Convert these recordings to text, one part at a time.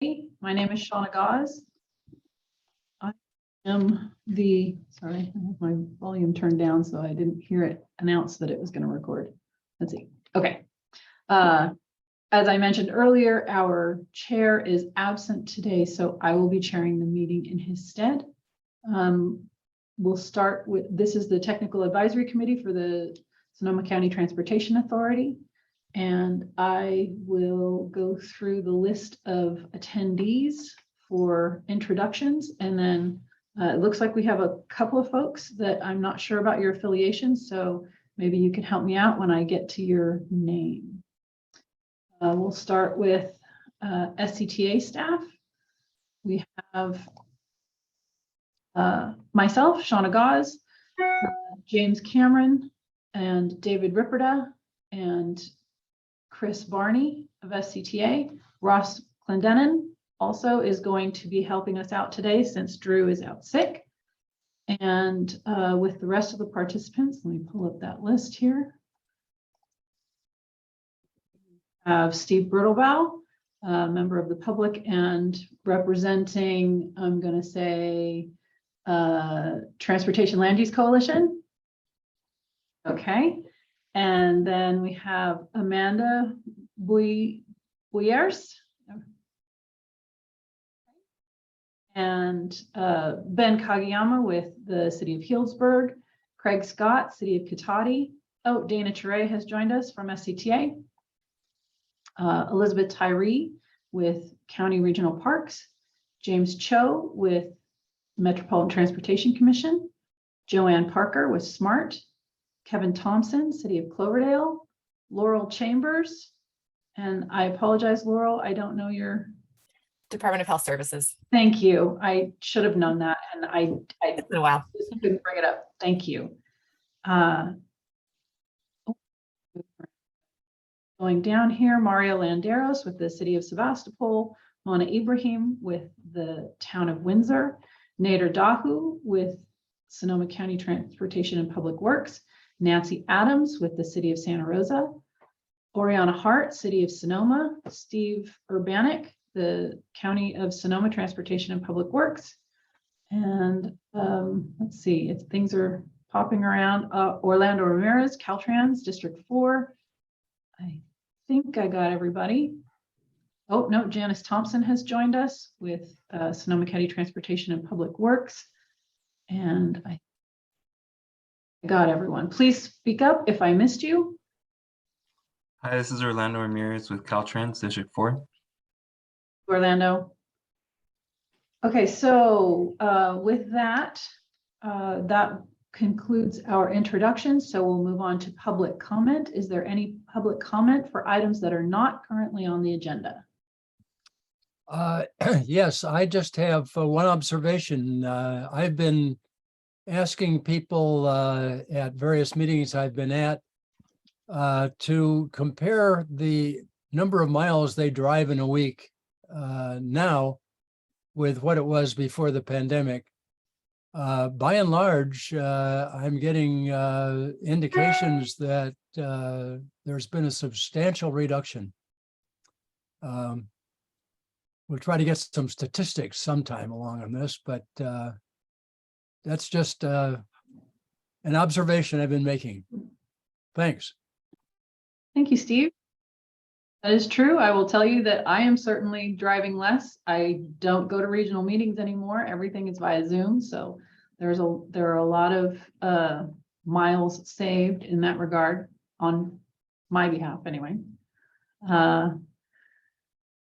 My name is Shauna Gause. I am the, sorry, I have my volume turned down so I didn't hear it announce that it was going to record. Let's see. Okay. As I mentioned earlier, our chair is absent today, so I will be chairing the meeting in his stead. We'll start with, this is the Technical Advisory Committee for the Sonoma County Transportation Authority. And I will go through the list of attendees for introductions. And then it looks like we have a couple of folks that I'm not sure about your affiliation. So maybe you can help me out when I get to your name. We'll start with SCTA staff. We have myself, Shauna Gause, James Cameron, and David Ripperda, and Chris Barney of SCTA. Ross Clendenin also is going to be helping us out today since Drew is out sick. And with the rest of the participants, let me pull up that list here. Steve Brittlebaugh, member of the public and representing, I'm going to say, Transportation Land Use Coalition. Okay. And then we have Amanda Buyers and Ben Kageyama with the City of Healdsburg, Craig Scott, City of Cotati. Oh, Dana Ture has joined us from SCTA. Elizabeth Tyree with County Regional Parks, James Cho with Metropolitan Transportation Commission, Joanne Parker with SMART, Kevin Thompson, City of Cloverdale, Laurel Chambers, and I apologize, Laurel, I don't know your Department of Health Services. Thank you. I should have known that, and It's been a while. just couldn't bring it up. Thank you. Going down here, Mario Landeros with the City of Sebastopol, Mona Ibrahim with the Town of Windsor, Nader Dahu with Sonoma County Transportation and Public Works, Nancy Adams with the City of Santa Rosa, Oriana Hart, City of Sonoma, Steve Urbanik, the County of Sonoma Transportation and Public Works. And let's see if things are popping around. Orlando Ramirez, Caltrans, District 4. I think I got everybody. Oh, no, Janice Thompson has joined us with Sonoma County Transportation and Public Works. And I got everyone. Please speak up if I missed you. Hi, this is Orlando Ramirez with Caltrans, District 4. Orlando. Okay, so with that, that concludes our introduction. So we'll move on to public comment. Is there any public comment for items that are not currently on the agenda? Yes, I just have one observation. I've been asking people at various meetings I've been at to compare the number of miles they drive in a week now with what it was before the pandemic. By and large, I'm getting indications that there's been a substantial reduction. We'll try to get some statistics sometime along on this, but that's just an observation I've been making. Thanks. Thank you, Steve. That is true. I will tell you that I am certainly driving less. I don't go to regional meetings anymore. Everything is via Zoom. So there are a lot of miles saved in that regard on my behalf anyway.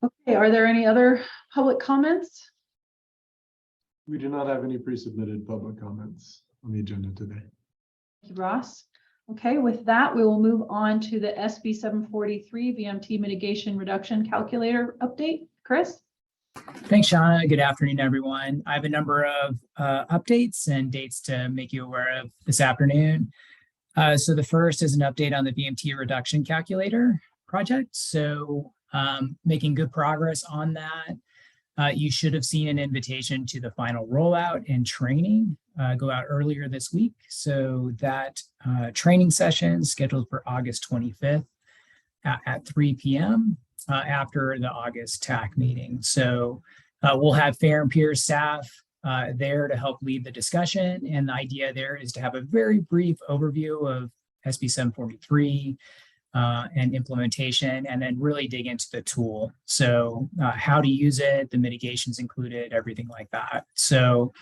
Okay, are there any other public comments? We do not have any pre-submitted public comments on the agenda today. Thank you, Ross. Okay, with that, we will move on to the SB 743 VMT mitigation reduction calculator update. Chris? Thanks, Shauna. Good afternoon, everyone. I have a number of updates and dates to make you aware of this afternoon. So the first is an update on the VMT reduction calculator project. So making good progress on that. You should have seen an invitation to the final rollout and training go out earlier this week. So that training session is scheduled for August 25th at 3 p.m. after the August TAC meeting. So we'll have Fair and Peer staff there to help lead the discussion. And the idea there is to have a very brief overview of SB 743 and implementation, and then really dig into the tool. So how to use it, the mitigations included, everything like that. So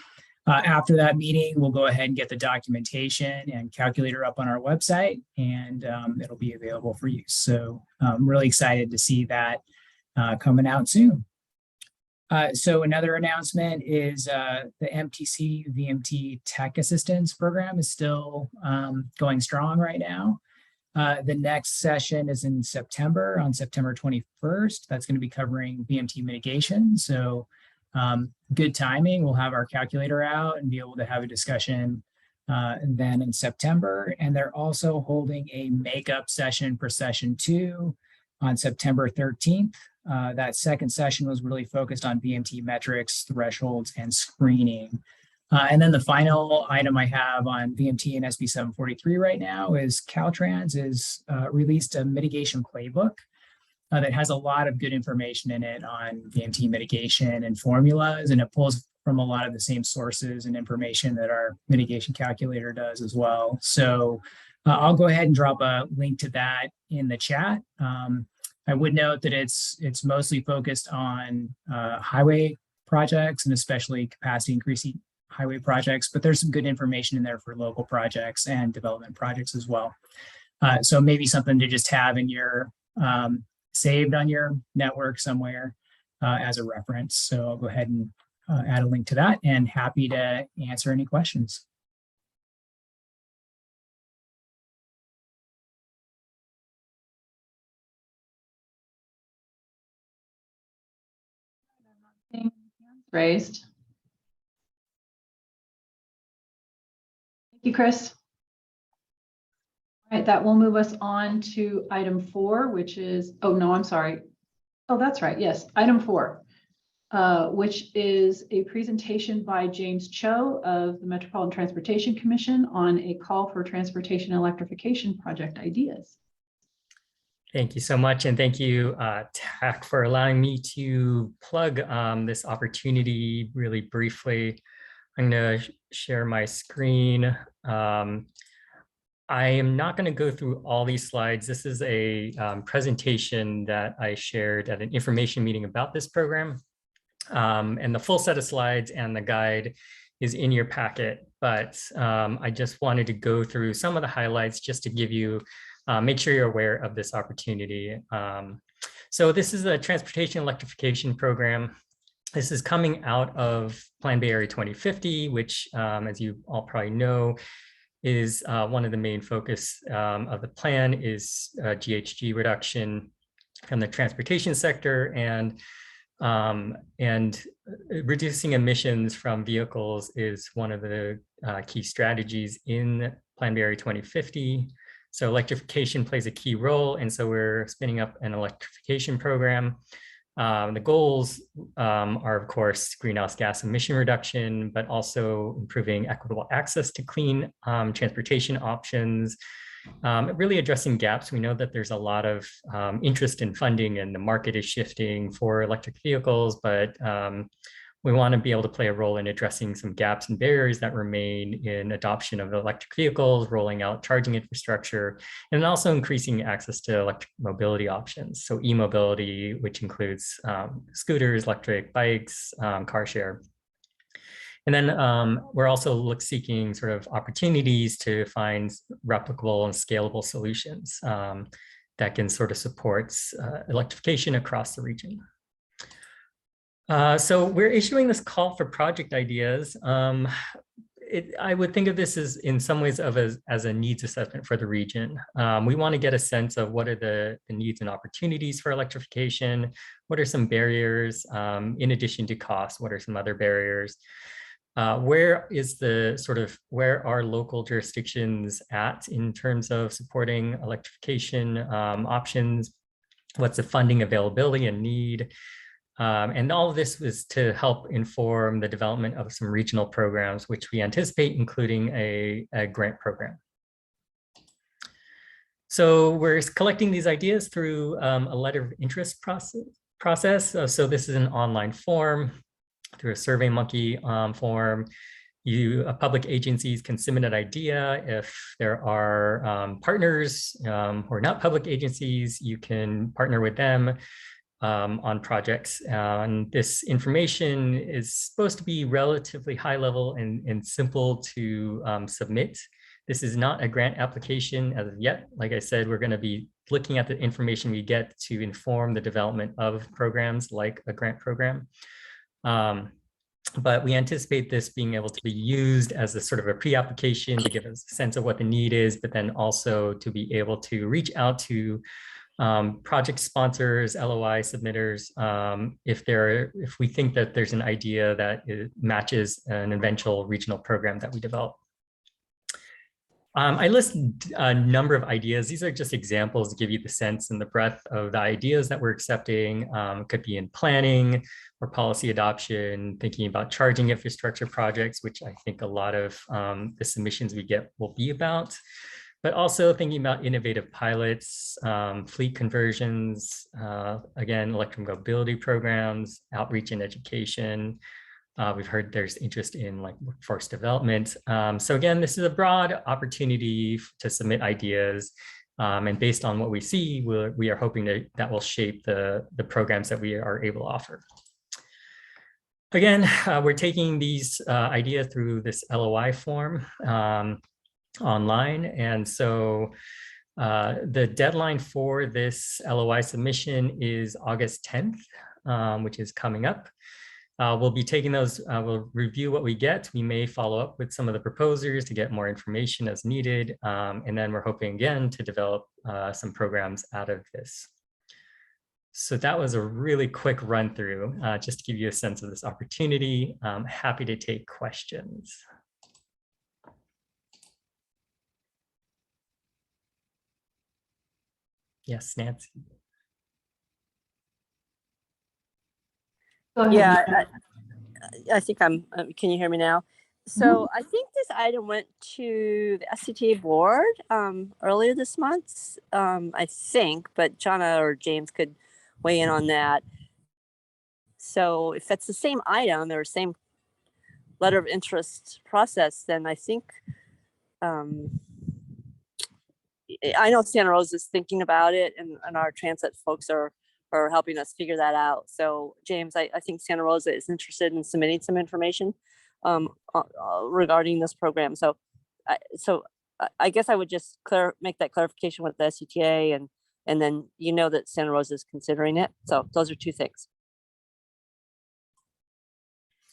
after that meeting, we'll go ahead and get the documentation and calculator up on our website, and it'll be available for use. So I'm really excited to see that coming out soon. So another announcement is the MTC VMT Tech Assistance Program is still going strong right now. The next session is in September, on September 21st. That's going to be covering VMT mitigation. So good timing. We'll have our calculator out and be able to have a discussion then in September. And they're also holding a makeup session for session 2 on September 13th. That second session was really focused on VMT metrics, thresholds, and screening. And then the final item I have on VMT and SB 743 right now is Caltrans has released a mitigation playbook that has a lot of good information in it on VMT mitigation and formulas, and it pulls from a lot of the same sources and information that our mitigation calculator does as well. So I'll go ahead and drop a link to that in the chat. I would note that it's mostly focused on highway projects and especially capacity increasing highway projects, but there's some good information in there for local projects and development projects as well. So maybe something to just have in your saved on your network somewhere as a reference. So I'll go ahead and add a link to that, and happy to answer any questions. Raised. Thank you, Chris. All right, that will move us on to item 4, which is, oh no, I'm sorry. Oh, that's right. Yes, item 4, which is a presentation by James Cho of the Metropolitan Transportation Commission on a call for transportation electrification project ideas. Thank you so much. And thank you, TAC, for allowing me to plug this opportunity really briefly. I'm going to share my screen. I am not going to go through all these slides. This is a presentation that I shared at an information meeting about this program. And the full set of slides and the guide is in your packet. But I just wanted to go through some of the highlights just to give you make sure you're aware of this opportunity. So this is a transportation electrification program. This is coming out of Plan Bay Area 2050, which, as you all probably know, is one of the main focus of the plan is GHG reduction from the transportation sector, and reducing emissions from vehicles is one of the key strategies in Plan Bay Area 2050. So electrification plays a key role, and so we're spinning up an electrification program. The goals are, of course, greenhouse gas emission reduction, but also improving equitable access to clean transportation options, really addressing gaps. We know that there's a lot of interest in funding and the market is shifting for electric vehicles, but we want to be able to play a role in addressing some gaps and barriers that remain in adoption of electric vehicles, rolling out charging infrastructure, and also increasing access to electric mobility options. So e-mobility, which includes scooters, electric bikes, car share. And then we're also seeking sort of opportunities to find replicable and scalable solutions that can sort of support electrification across the region. So we're issuing this call for project ideas. I would think of this as in some ways as a needs assessment for the region. We want to get a sense of what are the needs and opportunities for electrification, what are some barriers in addition to cost, what are some other barriers, where are local jurisdictions at in terms of supporting electrification options, what's the funding availability and need. And all of this was to help inform the development of some regional programs, which we anticipate including a grant program. So we're collecting these ideas through a letter of interest process. So this is an online form through a SurveyMonkey form. Public agencies can submit an idea. If there are partners who are not public agencies, you can partner with them on projects. And this information is supposed to be relatively high level and simple to submit. This is not a grant application as of yet. Like I said, we're going to be looking at the information we get to inform the development of programs like a grant program. But we anticipate this being able to be used as a sort of a pre-application to give us a sense of what the need is, but then also to be able to reach out to project sponsors, LOI submitters, if we think that there's an idea that it matches an eventual regional program that we develop. I list a number of ideas. These are just examples to give you the sense and the breadth of the ideas that we're accepting. Could be in planning or policy adoption, thinking about charging infrastructure projects, which I think a lot of the submissions we get will be about, but also thinking about innovative pilots, fleet conversions, again, electric mobility programs, outreach and education. We've heard there's interest in like workforce development. So again, this is a broad opportunity to submit ideas. And based on what we see, we are hoping that will shape the programs that we are able to offer. Again, we're taking these ideas through this LOI form online. And so the deadline for this LOI submission is August 10th, which is coming up. We'll be taking those, we'll review what we get. We may follow up with some of the proposers to get more information as needed. And then we're hoping again to develop some programs out of this. So that was a really quick run through, just to give you a sense of this opportunity. I'm happy to take questions. Yes, Nancy. Go ahead. Yeah, I think can you hear me now? So I think this item went to the SCTA board earlier this month, I think, but Jana or James could weigh in on that. So if that's the same item or same letter of interest process, then I think, I know Santa Rosa is thinking about it, and our transit folks are helping us figure that out. So James, I think Santa Rosa is interested in submitting some information regarding this program. So I guess I would just make that clarification with the SCTA, and then you know that Santa Rosa is considering it. So those are two things.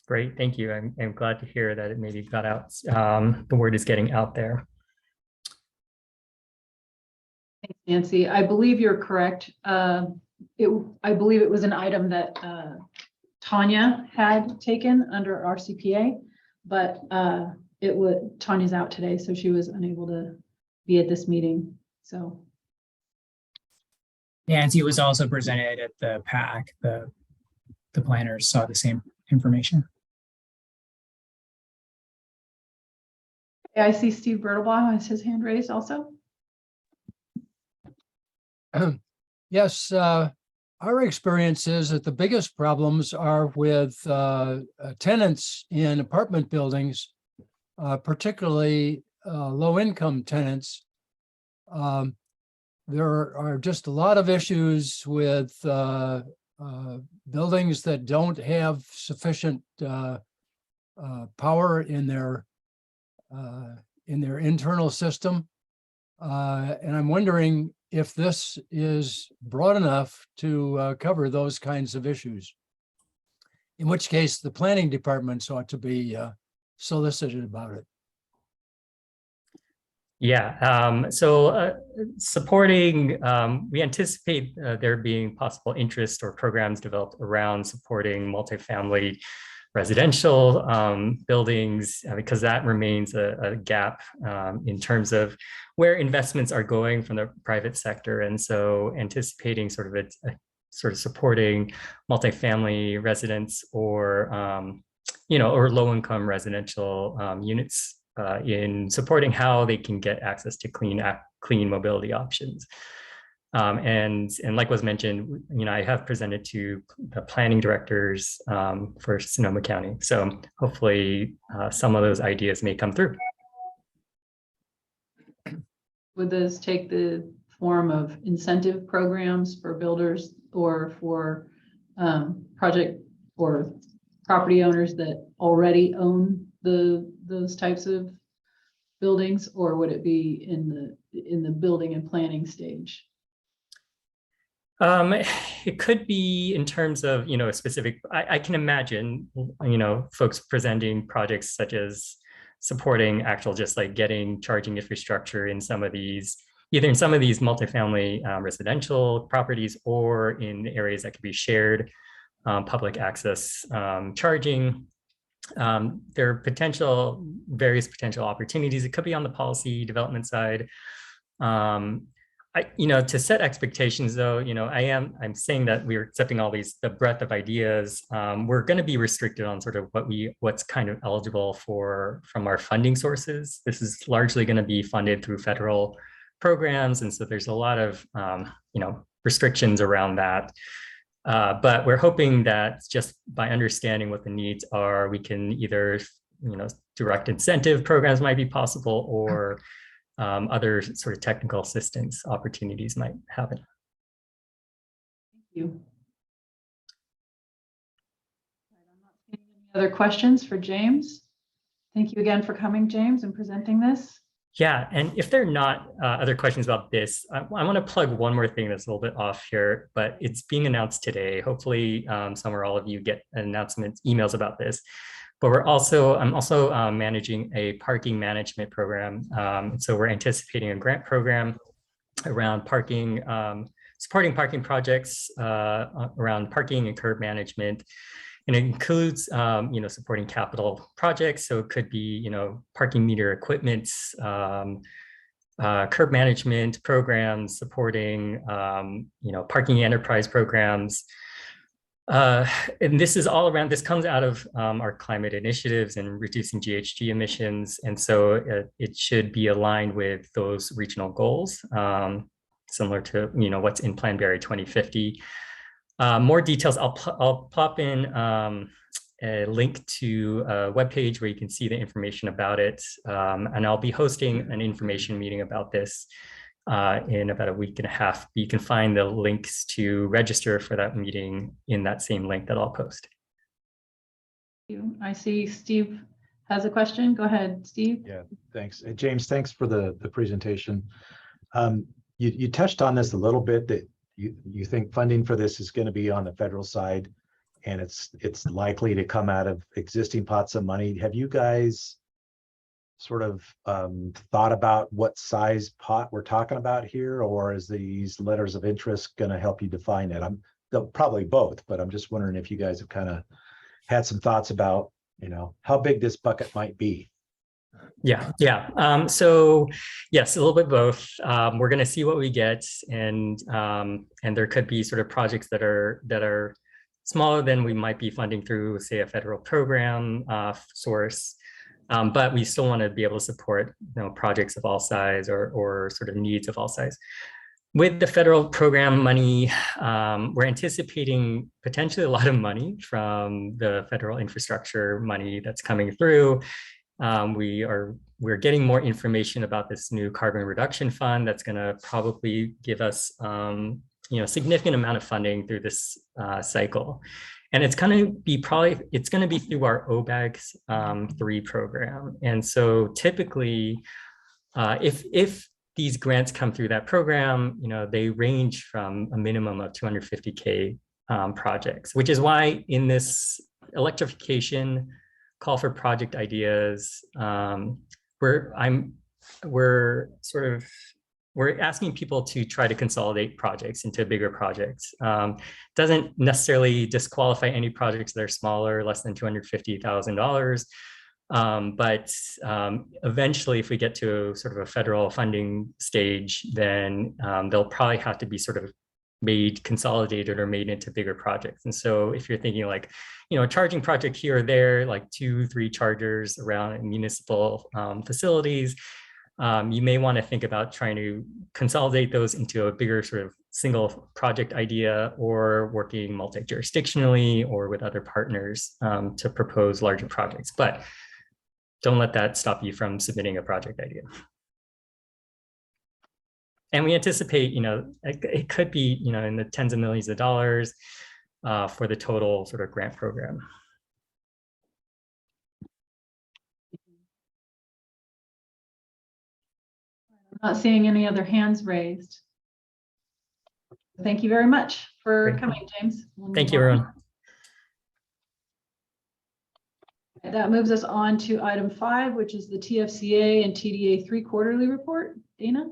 Great, thank you. I'm glad to hear that it maybe got out. The word is getting out there. Thanks, Nancy. I believe you're correct. I believe it was an item that Tanya had taken under RCPA, but Tanya's out today, so she was unable to be at this meeting. So Nancy was also presented at the PAC. The planners saw the same information. I see Steve Bertelbaum has his hand raised also. Yes, our experience is that the biggest problems are with tenants in apartment buildings, particularly low-income tenants. There are just a lot of issues with buildings that don't have sufficient power in their internal system. And I'm wondering if this is broad enough to cover those kinds of issues, in which case the planning departments ought to be solicited about it. Yeah, so supporting, we anticipate there being possible interest or programs developed around supporting multifamily residential buildings, because that remains a gap in terms of where investments are going from the private sector. And so anticipating sort of a supporting multifamily residents or, or low-income residential units in supporting how they can get access to clean clean mobility options. And like was mentioned, I have presented to the planning directors for Sonoma County. So hopefully some of those ideas may come through. Would this take the form of incentive programs for builders or for project or property owners that already own those types of buildings, or would it be in the building and planning stage? It could be in terms of, a specific, I can imagine, folks presenting projects such as supporting actual, just like getting charging infrastructure in some of these, either in some of these multifamily residential properties or in areas that could be shared public access charging. There are various potential opportunities. It could be on the policy development side. To set expectations though, I'm saying that we're accepting all the breadth of ideas. We're going to be restricted on sort of what's kind of eligible from our funding sources. This is largely going to be funded through federal programs. And so there's a lot of, restrictions around that. But we're hoping that just by understanding what the needs are, we can either, direct incentive programs might be possible, or other sort of technical assistance opportunities might happen. Thank you. I'm not seeing any other questions for James. Thank you again for coming, James, and presenting this. Yeah, and if there are not other questions about this, I want to plug one more thing that's a little bit off here, but it's being announced today. Hopefully some or all of you get announcements, emails about this. But I'm also managing a parking management program. So we're anticipating a grant program around parking, supporting parking projects around parking and curb management. And it includes, supporting capital projects. So it could be, parking meter equipment, curb management programs, supporting, parking enterprise programs. And this is all around, this comes out of our climate initiatives and reducing GHG emissions. And so it should be aligned with those regional goals, similar to, what's in Plan Barry 2050. More details, I'll pop in a link to a webpage where you can see the information about it. And I'll be hosting an information meeting about this in about a week and a half. You can find the links to register for that meeting in that same link that I'll post. I see Steve has a question. Go ahead, Steve. Yeah, thanks. James, thanks for the presentation. You touched on this a little bit, that you think funding for this is going to be on the federal side, and it's likely to come out of existing pots of money. Have you guys sort of thought about what size pot we're talking about here, or is these letters of interest going to help you define it? They'll probably both, but I'm just wondering if you guys have kind of had some thoughts about, how big this bucket might be. Yeah. So yes, a little bit both. We're going to see what we get, and there could be sort of projects that are smaller than we might be funding through, say, a federal program source. But we still want to be able to support, projects of all size or sort of needs of all size. With the federal program money, we're anticipating potentially a lot of money from the federal infrastructure money that's coming through. We're getting more information about this new carbon reduction fund that's going to probably give us, significant amount of funding through this cycle. And it's going to be through our OBAG 3 program. And so typically, if these grants come through that program, they range from a minimum of 250K projects, which is why in this electrification call for project ideas, we're asking people to try to consolidate projects into bigger projects. Doesn't necessarily disqualify any projects that are smaller, less than $250,000. But eventually, if we get to sort of a federal funding stage, then they'll probably have to be sort of consolidated or made into bigger projects. And so if you're thinking like, a charging project here or there, like 2-3 chargers around municipal facilities, You may want to think about trying to consolidate those into a bigger sort of single project idea, or working multi-jurisdictionally or with other partners to propose larger projects. But don't let that stop you from submitting a project idea. And we anticipate, it could be, in the tens of millions of dollars for the total sort of grant program. Not seeing any other hands raised. Thank you very much for Great. coming, James. We'll Thank move you, on. everyone. That moves us on to item 5, which is the TFCA and TDA 3 quarterly report. Dana?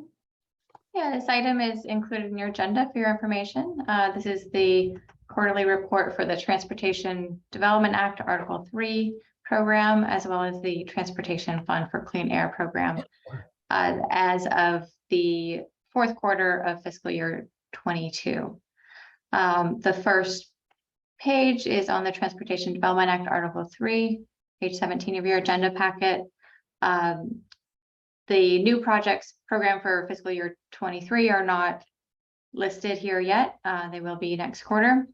Yeah, this item is included in your agenda for your information. This is the quarterly report for the Transportation Development Act, Article 3 program, as well as the Transportation Fund for Clean Air program as of the 4th quarter of fiscal year 22. The first page is on the Transportation Development Act, Article 3, page 17 of your agenda packet. The new projects program for fiscal year 23 are not listed here yet. They will be next quarter.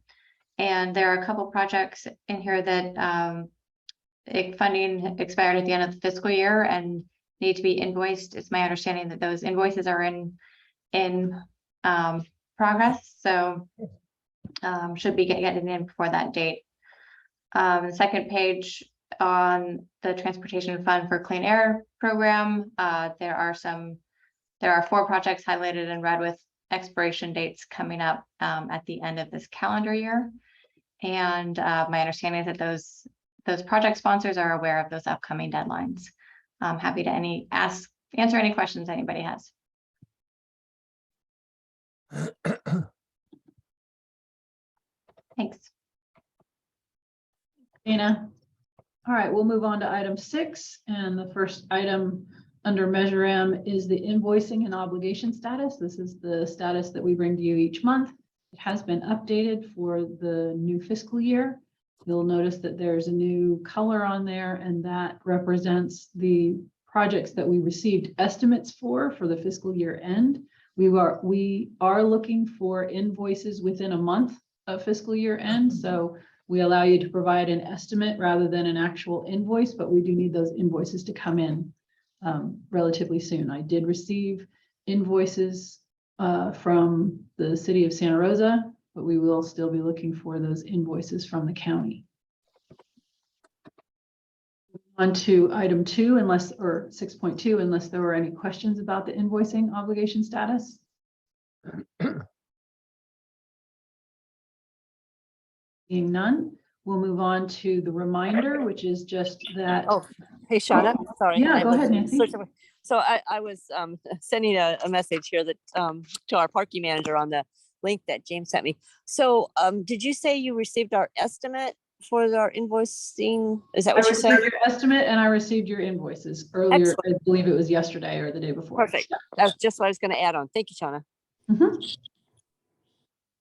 And there are a couple projects in here that funding expired at the end of the fiscal year and need to be invoiced. It's my understanding that those invoices are in progress. So should be getting in before that date. The second page on the Transportation Fund for Clean Air program, there are 4 projects highlighted in red with expiration dates coming up at the end of this calendar year. And my understanding is that those project sponsors are aware of those upcoming deadlines. I'm happy to answer any questions anybody has. Thanks. Dana? All right, we'll move on to item 6. And the first item under Measure M is the invoicing and obligation status. This is the status that we bring to you each month. It has been updated for the new fiscal year. You'll notice that there's a new color on there, and that represents the projects that we received estimates for the fiscal year end. We are looking for invoices within a month of fiscal year end. So we allow you to provide an estimate rather than an actual invoice, but we do need those invoices to come in relatively soon. I did receive invoices from the city of Santa Rosa, but we will still be looking for those invoices from the county. On to item 2, or 6.2, unless there were any questions about the invoicing obligation status. Seeing none, we'll move on to the reminder, which is just that. Oh, hey, Shauna, sorry. Yeah, I go was ahead, Nancy. So I was sending a message here that to our parking manager on the link that James sent me. So did you say you received our estimate for our invoicing? Is that what you said? I received your estimate and I received your invoices earlier. Excellent. I believe it was yesterday or the day before. Perfect. That's just what I was going to add on. Thank you, Shauna. Mm-hmm.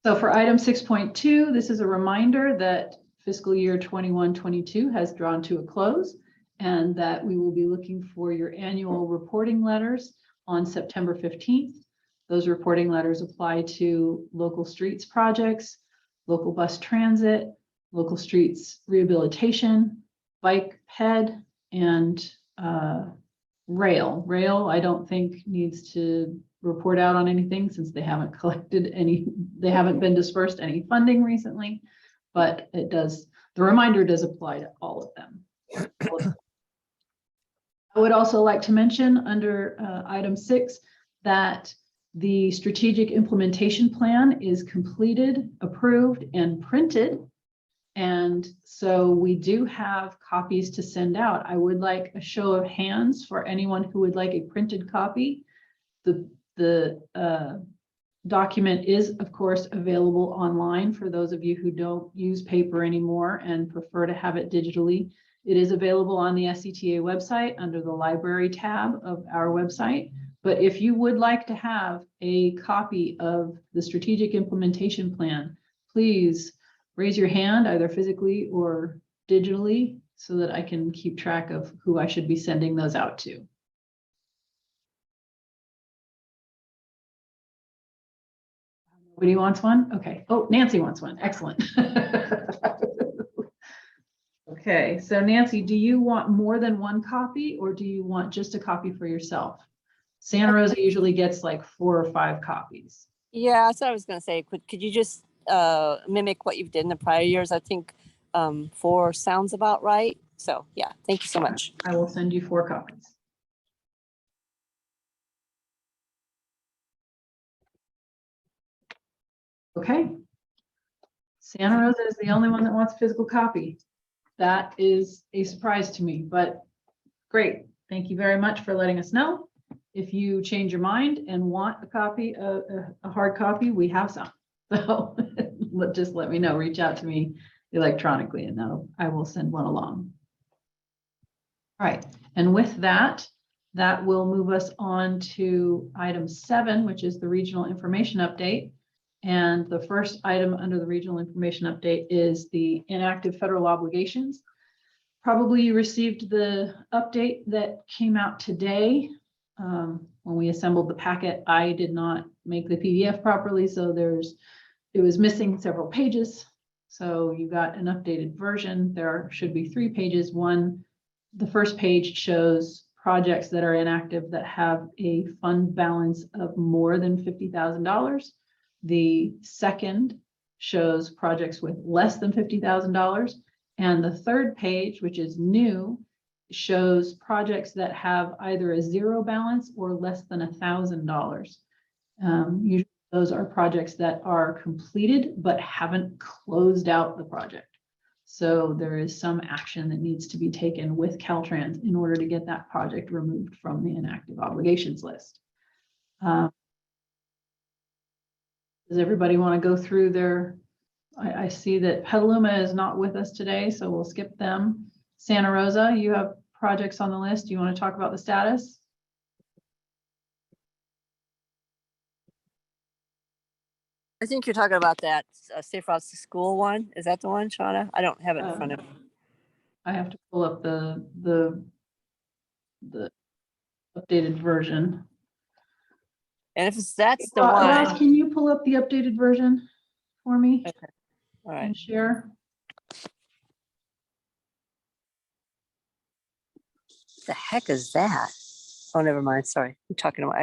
So for item 6.2, this is a reminder that fiscal year 21-22 has drawn to a close, and that we will be looking for your annual reporting letters on September 15th. Those reporting letters apply to local streets projects, local bus transit, local streets rehabilitation, bike ped, and rail. Rail, I don't think needs to report out on anything since they haven't been dispersed any funding recently, but it does, the reminder does apply to all of them. I would also like to mention under item 6 that the strategic implementation plan is completed, approved, and printed. And so we do have copies to send out. I would like a show of hands for anyone who would like a printed copy. The document is, of course, available online for those of you who don't use paper anymore and prefer to have it digitally. It is available on the SCTA website under the library tab of our website. But if you would like to have a copy of the strategic implementation plan, please raise your hand either physically or digitally so that I can keep track of who I should be sending those out to. Nobody wants one? Okay. Oh, Nancy wants one. Excellent. Okay, so Nancy, do you want more than one copy or do you want just a copy for yourself? Santa Rosa usually gets like 4 or 5 copies. Yeah, that's what I was gonna say. Could you just mimic what you've did in the prior years? I think 4 sounds about right. So yeah, thank you so much. I will send you 4 copies. Okay. Santa Rosa is the only one that wants a physical copy. That is a surprise to me, but great. Thank you very much for letting us know. If you change your mind and want a copy, a hard copy, we have some. So just let me know, reach out to me electronically and I will send one along. All right, and with that, that will move us on to item 7, which is the regional information update. And the first item under the regional information update is the inactive federal obligations. Probably you received the update that came out today. When we assembled the packet, I did not make the PDF properly, so it was missing several pages. So you got an updated version. There should be 3 pages. The first page shows projects that are inactive that have a fund balance of more than $50,000. The second shows projects with less than $50,000. And the third page, which is new, shows projects that have either a 0 balance or less than $1,000. Usually those are projects that are completed but haven't closed out the project. So there is some action that needs to be taken with Caltrans in order to get that project removed from the inactive obligations list. Does everybody want to go through their, I see that Petaluma is not with us today, so we'll skip them. Santa Rosa, you have projects on the list. Do you want to talk about the status? I think you're talking about that Safe Routes to School one. Is that the one, Shauna? I don't have it in front of me. I have to pull up the updated version. And if that's the Ross, one, can you pull up the updated version for me? okay. All right. And share. The heck is that? Oh, never mind. Sorry. I'm talking about,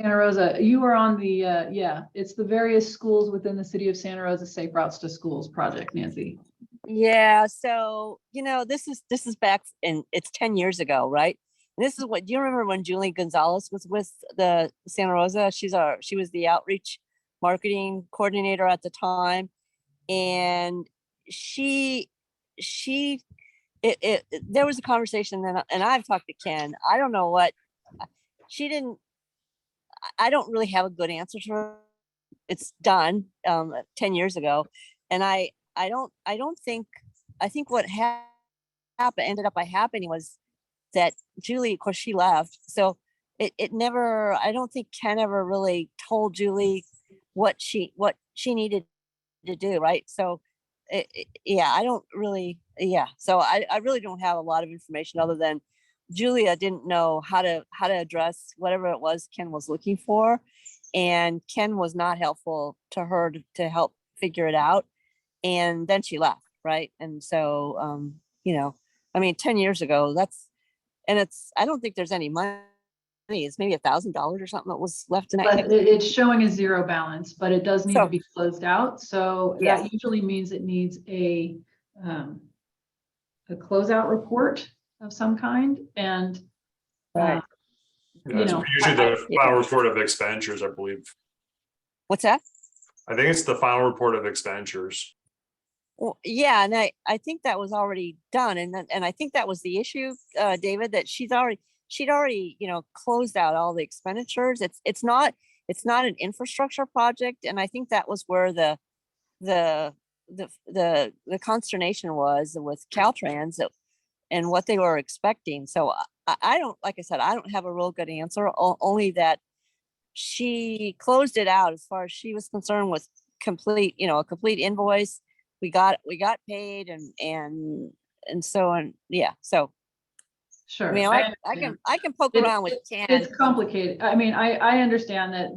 Santa Rosa, you are on the, yeah, it's the various schools within the city of Santa Rosa Safe Routes to Schools project, Nancy. yeah. So, this is back in, it's 10 years ago, right? And this is what, do you remember when Julie Gonzalez was with the Santa Rosa? She was the outreach marketing coordinator at the time. And there was a conversation and I've talked to Ken. I don't know what I don't really have a good answer to her. It's done 10 years ago. And I think what ended up happening was that Julie, of course, she left. So it never, I don't think Ken ever really told Julie what she needed to do. Right. So yeah, I don't really, yeah. So I really don't have a lot of information other than Julia didn't know how to address whatever it was Ken was looking for. And Ken was not helpful to her to help figure it out. And then she left. Right. And so, 10 years ago, I don't think there's any money. It's maybe $1,000 or something that was left in But that. it's showing a 0 balance, but it does need to be closed out. So Yeah. that usually means it needs a closeout report of some kind. And Right. Usually the final report of expenditures, I believe. What's that? I think it's the final report of expenditures. Well, yeah, and I think that was already done, and I think that was the issue, David, that she'd already closed out all the expenditures. It's not an infrastructure project, and I think that was where the consternation was with Caltrans and what they were expecting. So I don't, like I said, I don't have a real good answer. Only that she closed it out as far as she was concerned with complete, a complete invoice. We got paid and so on. Yeah. So Sure. I mean, I can poke It's- around with Ken. It's complicated. I mean, I understand that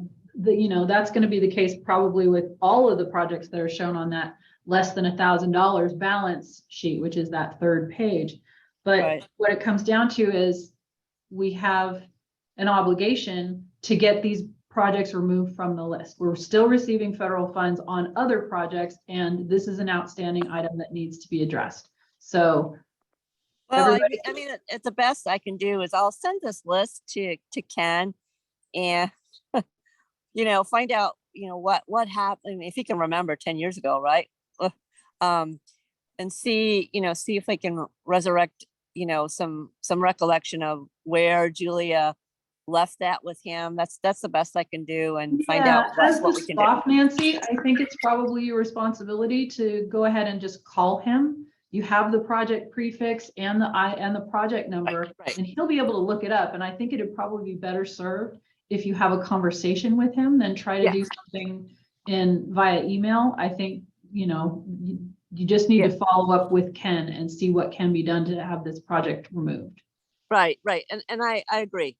that's going to be the case probably with all of the projects that are shown on that less than $1,000 balance sheet, which is that third page. But Right. what it comes down to is we have an obligation to get these projects removed from the list. We're still receiving federal funds on other projects, and this is an outstanding item that needs to be addressed. So Well, everybody- I mean, it's the best I can do is I'll send this list to Ken and, find out, what happened, I mean, if he can remember 10 years ago, right? And see if I can resurrect, some recollection of where Julia left that with him. That's the best I can do and find out as what the we can staff, do. Nancy, I think it's probably your responsibility to go ahead and just call him. You have the project prefix and the project number, Right. and he'll be able to look it up. And I think it'd probably be better served if you have a conversation with him than try to Yeah. do something via email. I think, you just need to follow up with Ken and see what can be done to have this project removed. Right. And I agree.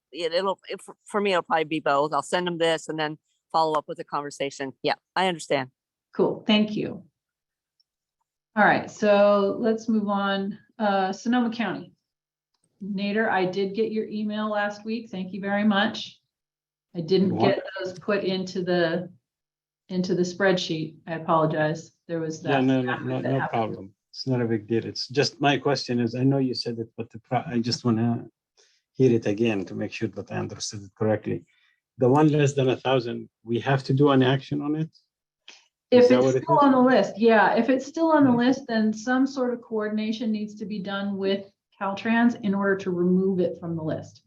For me, it'll probably be both. I'll send him this and then follow up with a conversation. Yeah, I understand. Cool, thank you. All right, so let's move on. Sonoma County. Nader, I did get your email last week. Thank you very much. I didn't get those put into the spreadsheet. I apologize. There was that. No problem. It's not a big deal. It's just my question is, I know you said it, but I just want to hear it again to make sure that I understood it correctly. The one less than 1,000, we have to do an action on it? If it's still on the list, yeah. If it's still on the list, then some sort of coordination needs to be done with Caltrans in order to remove it from the list.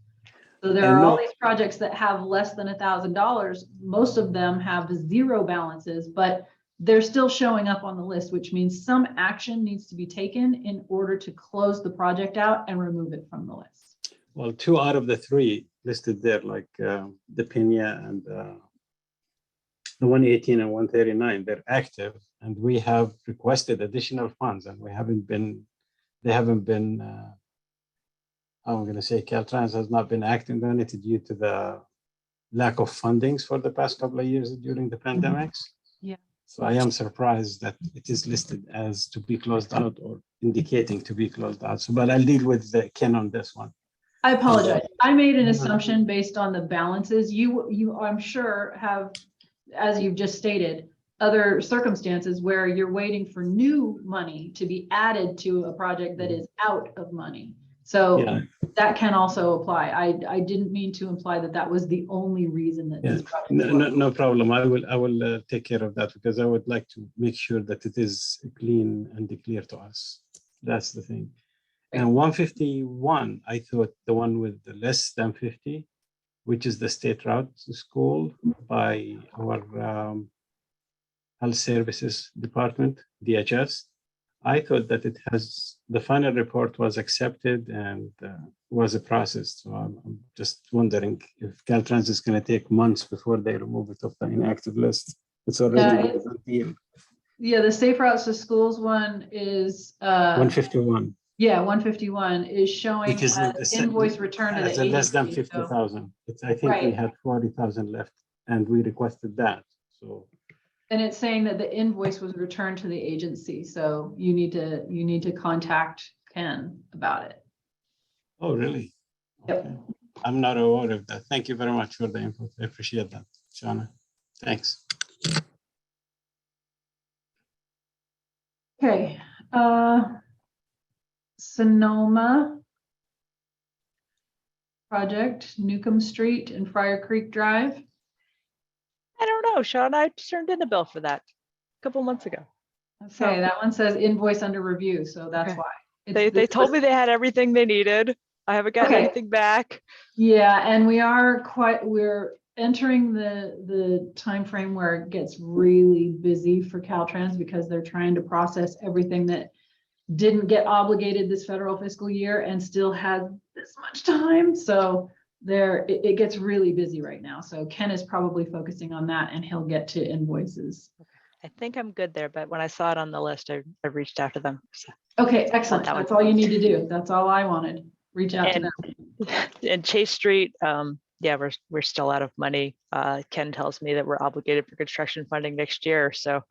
So there are all these projects that have less than $1,000. Most of them have 0 balances, but they're still showing up on the list, which means some action needs to be taken in order to close the project out and remove it from the list. Well, 2 out of the 3 listed there, like the Pena and the 118 and 139, they're active, and we have requested additional funds, and they haven't been, I'm going to say Caltrans has not been acting on it due to the lack of fundings for the past couple of years during the pandemics. Yeah. So I am surprised that it is listed as to be closed out or indicating to be closed out. So, but I'll deal with Ken on this one. I apologize. I made an assumption based on the balances. You, I'm sure, have, as you've just stated, other circumstances where you're waiting for new money to be added to a project that is out of money. So that can also apply. I didn't mean to imply that that was the only reason that this project. No problem. I will take care of that, because I would like to make sure that it is clean and clear to us. That's the thing. And 151, I thought the one with the less than 50, which is the state route to school by our health services department, DHS. I thought that it has, the final report was accepted and was processed. So I'm just wondering if Caltrans is going to take months before they remove it off the inactive list. It's already a deal. Yeah, the Safe Routes to Schools one is 151. Yeah, 151 is showing Which is as invoice return to the as a less than agency, so- 50,000. I think we had 40,000 left, and we requested that. So And it's saying that the invoice was returned to the agency, so you need to contact Ken about it. oh, really? Yep. Okay. I'm not aware of that. Thank you very much for the input. I appreciate that, Shauna. Thanks. Okay, Sonoma project, Newcomb Street and Friar Creek Drive. I don't know, Sean. I turned in a bill for that a couple months ago. Okay, that one says invoice under review, so that's Okay. why. They told me they had everything they needed. I haven't gotten Okay. anything back. Yeah, and we're entering the time frame where it gets really busy for Caltrans because they're trying to process everything that didn't get obligated this federal fiscal year and still had this much time. So it gets really busy right now. So Ken is probably focusing on that, and he'll get to invoices. I think I'm good there, but when I saw it on the list, I reached out to them. So Okay, excellent. that one. That's all you need to do. That's all I wanted. reach out to And, them. and Chase Street, yeah, we're still out of money. Ken tells me that we're obligated for construction funding next year. So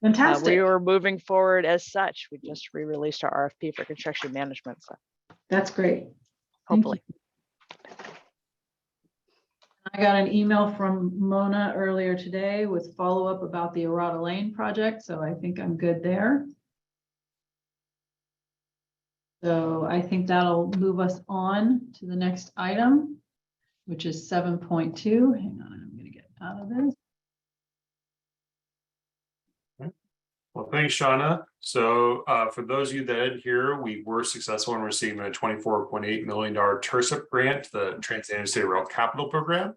Fantastic. we were moving forward as such. We just re-released our RFP for construction management. So That's great. Thank hopefully. you. I got an email from Mona earlier today with follow-up about the Arata Lane project, so I think I'm good there. So I think that'll move us on to the next item, which is 7.2. Hang on, I'm gonna get out of this. Well, thanks, Shauna. So for those of you that didn't hear, we were successful in receiving a $24.8 million TIRSIP grant, the Trans-Interstate Rail Capital Program.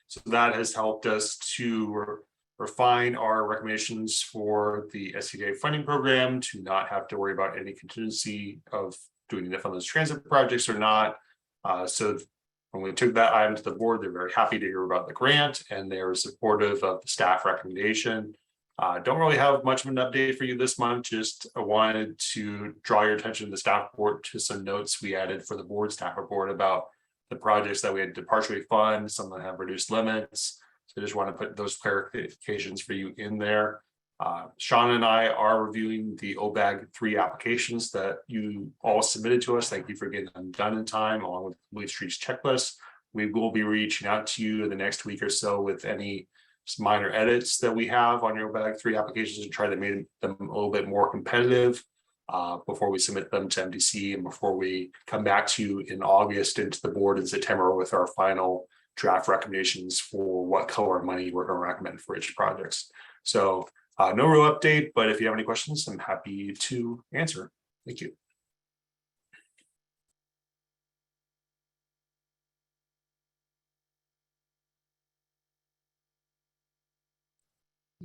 So that has helped us to refine our recommendations for the SCTA funding program to not have to worry about any contingency of doing enough on those transit projects or not. So when we took that item to the board, they're very happy to hear about the grant and they were supportive of the staff recommendation. Don't really have much of an update for you this month. Just wanted to draw your attention to the staff report to some notes we added for the board staff report about the projects that we had to partially fund, some that have reduced limits. So I just want to put those clarifications for you in there. Sean and I are reviewing the OBAG 3 applications that you all submitted to us. Thank you for getting them done in time, along with Complete Streets checklist. We will be reaching out to you in the next week or so with any minor edits that we have on your OBAG 3 applications to try to make them a little bit more competitive before we submit them to MDC and before we come back to you in August into the board in September with our final draft recommendations for what color of money we're going to recommend for each projects. So no real update, but if you have any questions, I'm happy to answer. Thank you.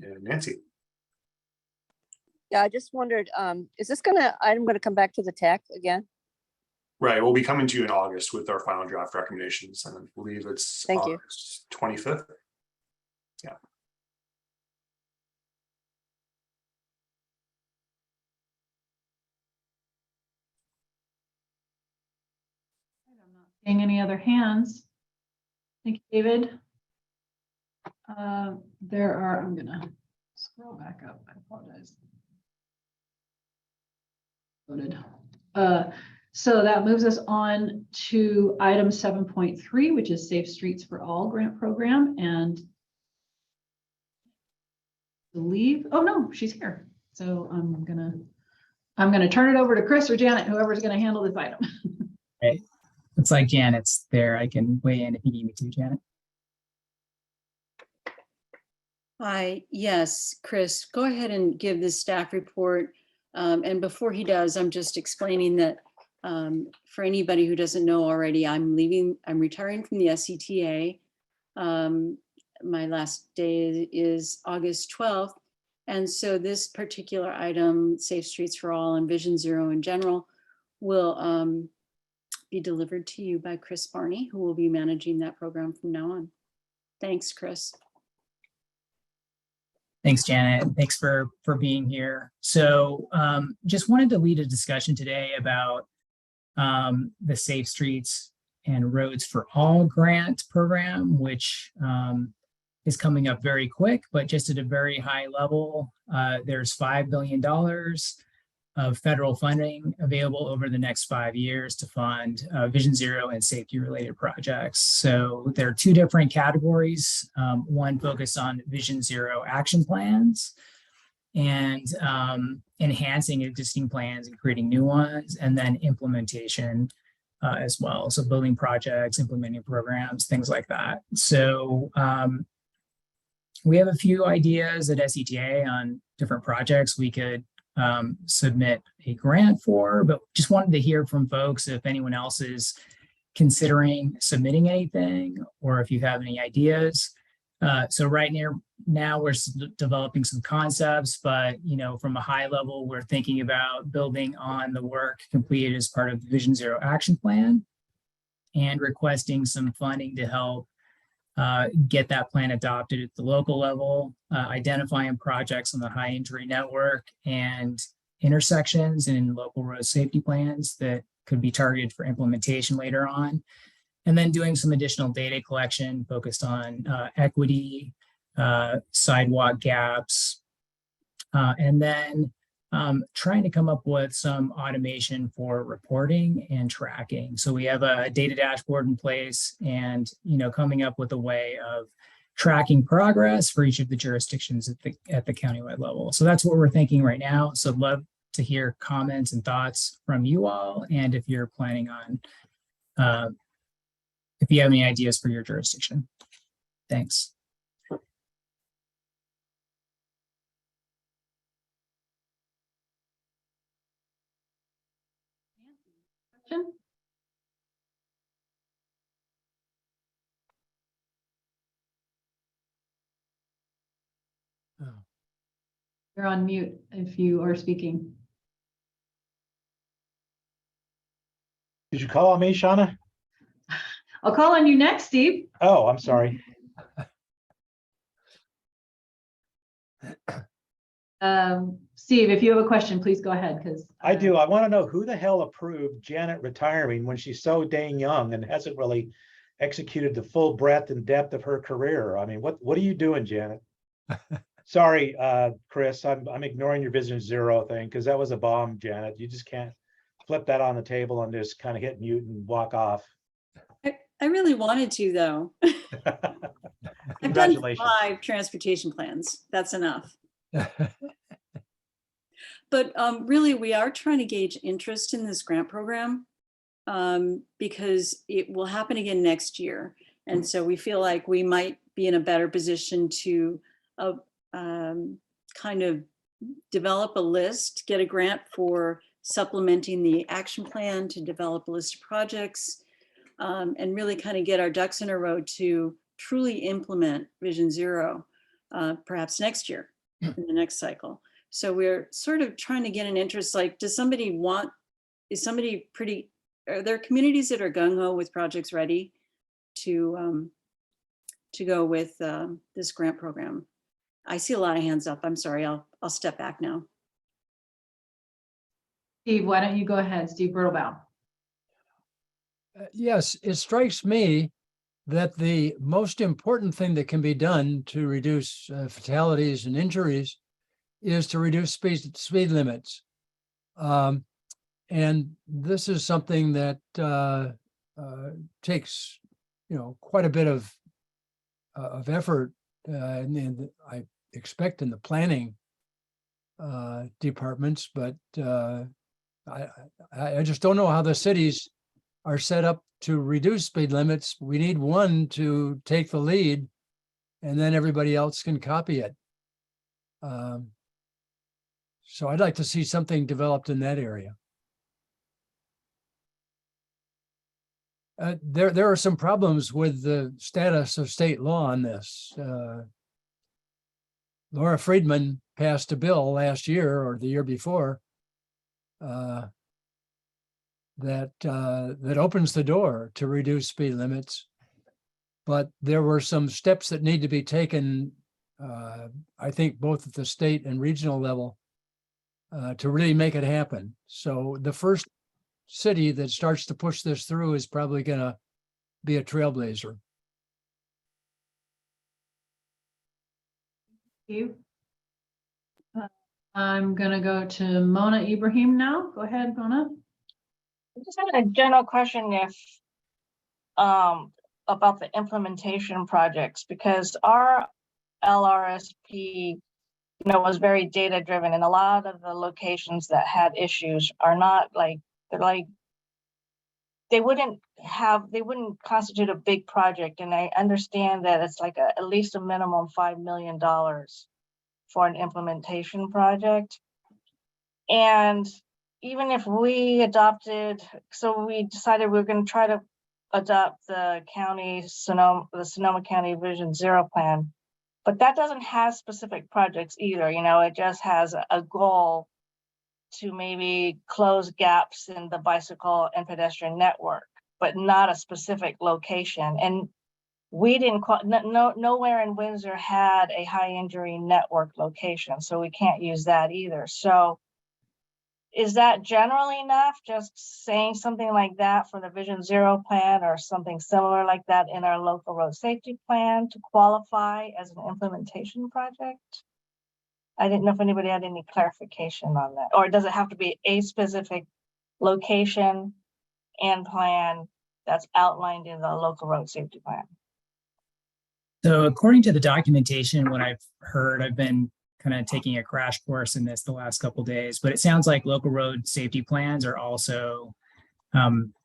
And Nancy. Yeah, I just wondered, is this item gonna come back to the TAC again? Right, we'll be coming to you in August with our final draft recommendations, and I believe it's Thank you. August 25th. Yeah. I'm not seeing any other hands. Thank you, David. I'm gonna scroll back up. I apologize. Loaded. So that moves us on to item 7.3, which is Safe Streets for All grant program. And believe, oh no, she's here. So I'm gonna turn it over to Chris or Janet, whoever's gonna handle this item. Right. Looks like Janet's there. I can weigh in if you need me to, Janet. Hi, yes, Chris, go ahead and give the staff report. And before he does, I'm just explaining that for anybody who doesn't know already, I'm retiring from the SCTA. My last day is August 12th. And so this particular item, Safe Streets for All and Vision Zero in general, will be delivered to you by Chris Barney, who will be managing that program from now on. Thanks, Chris. Thanks, Janet. Thanks for being here. So just wanted to lead a discussion today about the Safe Streets and Roads for All grant program, which is coming up very quick, but just at a very high level. There's $5 billion of federal funding available over the next 5 years to fund Vision Zero and safety related projects. So there are two different categories. One focused on Vision Zero action plans and enhancing existing plans and creating new ones, and then implementation as well. So building projects, implementing programs, things like that. So we have a few ideas at SCTA on different projects we could submit a grant for, but just wanted to hear from folks if anyone else is considering submitting anything or if you have any ideas. So right now we're developing some concepts, but from a high level, we're thinking about building on the work completed as part of the Vision Zero action plan and requesting some funding to help get that plan adopted at the local level, identifying projects on the high injury network and intersections in local road safety plans that could be targeted for implementation later on. And then doing some additional data collection focused on equity, sidewalk gaps, and then trying to come up with some automation for reporting and tracking. So we have a data dashboard in place, and coming up with a way of tracking progress for each of the jurisdictions at the countywide level. So that's what we're thinking right now. So I'd love to hear comments and thoughts from you all, and if you're planning on, if you have any ideas for your jurisdiction. Thanks. Question? Oh. You're on mute if you are speaking. Did you call on me, Shauna? I'll call on you next, Steve. Oh, I'm sorry. Steve, if you have a question, please go ahead, because I do. I want to know who the hell approved Janet retiring when she's so dang young and hasn't really executed the full breadth and depth of her career. I mean, what are you doing, Janet? Sorry, Chris, I'm ignoring your Vision Zero thing because that was a bomb, Janet. You just can't flip that on the table and just kind of hit mute and walk off. I really wanted to, though. I've done 5 transportation plans. That's enough. But really, we are trying to gauge interest in this grant program because it will happen again next year. And so we feel like we might be in a better position to kind of develop a list, get a grant for supplementing the action plan to develop a list of projects, and really kind of get our ducks in a row to truly implement Vision Zero, perhaps next year in the next cycle. So we're sort of trying to get an interest, like, are there communities that are gung-ho with projects ready to go with this grant program? I see a lot of hands up. I'm sorry, I'll step back now. Steve, why don't you go ahead, Steve Bertelbaum? Yes, it strikes me that the most important thing that can be done to reduce fatalities and injuries is to reduce speed limits. And this is something that takes, quite a bit of effort, and I expect in the planning departments, but I just don't know how the cities are set up to reduce speed limits. We need one to take the lead, and then everybody else can copy it. So I'd like to see something developed in that area. There are some problems with the status of state law on this. Laura Friedman passed a bill last year or the year before that opens the door to reduce speed limits, but there were some steps that need to be taken, I think, both at the state and regional level to really make it happen. So the first city that starts to push this through is probably going to be a trailblazer. Steve? I'm going to go to Mona Ibrahim now. Go ahead, Mona. I just had a general question about the implementation projects, because our LRSP was very data driven, and a lot of the locations that had issues are not they wouldn't constitute a big project. And I understand that it's like at least a minimum $5 million for an implementation project. And even if we adopted, so we decided we were going to try to adopt the Sonoma County Vision Zero plan, but that doesn't have specific projects either. It just has a goal to maybe close gaps in the bicycle and pedestrian network, but not a specific location. And we didn't, nowhere in Windsor had a high injury network location, so we can't use that either. So is that generally enough? Just saying something like that for the Vision Zero plan or something similar like that in our local road safety plan to qualify as an implementation project? I didn't know if anybody had any clarification on that, or does it have to be a specific location and plan that's outlined in the local road safety plan? So according to the documentation, what I've heard, I've been kind of taking a crash course in this the last couple of days, but it sounds like local road safety plans are also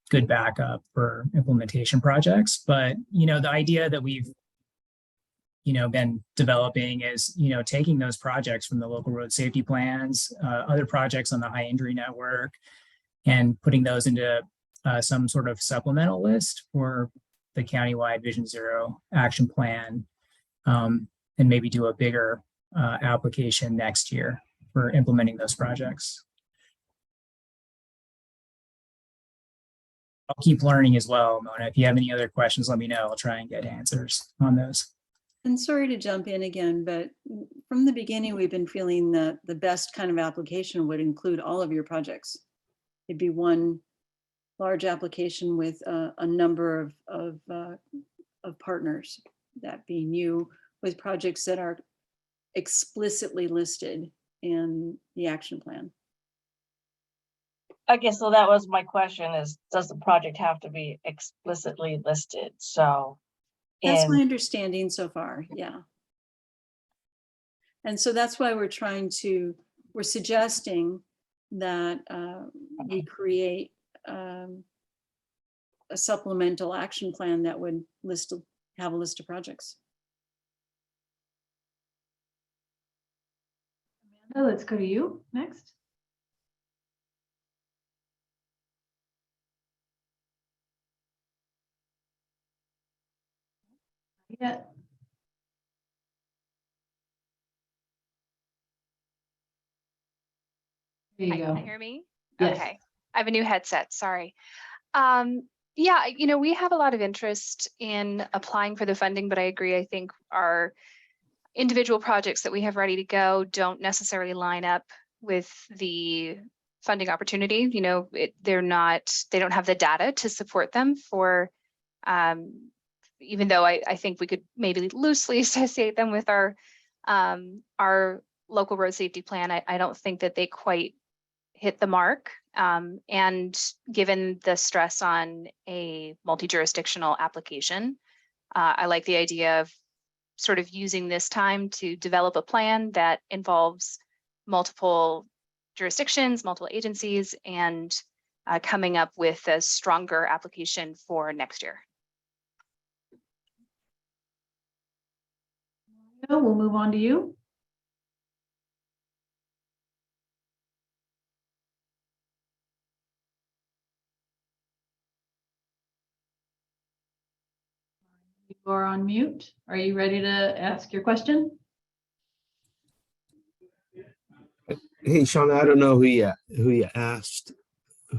good backup for implementation projects. But, you know, the idea that we've, you know, been developing is, you know, taking those projects from the local road safety plans, other projects on the high injury network, and putting those into some sort of supplemental list for the countywide Vision Zero action plan, and maybe do a bigger application next year for implementing those projects. I'll keep learning as well, Mona. If you have any other questions, let me know. I'll try and get answers on those. And sorry to jump in again, but from the beginning, we've been feeling that the best kind of application would include all of your projects. It'd be one large application with a number of partners, that being you, with projects that are explicitly listed in the action plan. Okay, so that was my question is, does the project have to be explicitly listed? So That's my understanding so far, yeah. And so that's why we're suggesting that we create a supplemental action plan that would have a list of projects. Amanda, let's go to you next. Yeah. There you Hi, go. can you hear me? Yes. Okay. I have a new headset, sorry. Yeah, you know, we have a lot of interest in applying for the funding, but I agree, I think our individual projects that we have ready to go don't necessarily line up with the funding opportunity. You know, they don't have the data to support them for, even though I think we could maybe loosely associate them with our local road safety plan. I don't think that they quite hit the mark. And given the stress on a multi-jurisdictional application, I like the idea of sort of using this time to develop a plan that involves multiple jurisdictions, multiple agencies, and coming up with a stronger application for next year. We'll move on to you. You are on mute. Are you ready to ask your question? Hey, Shauna, I don't know who you asked,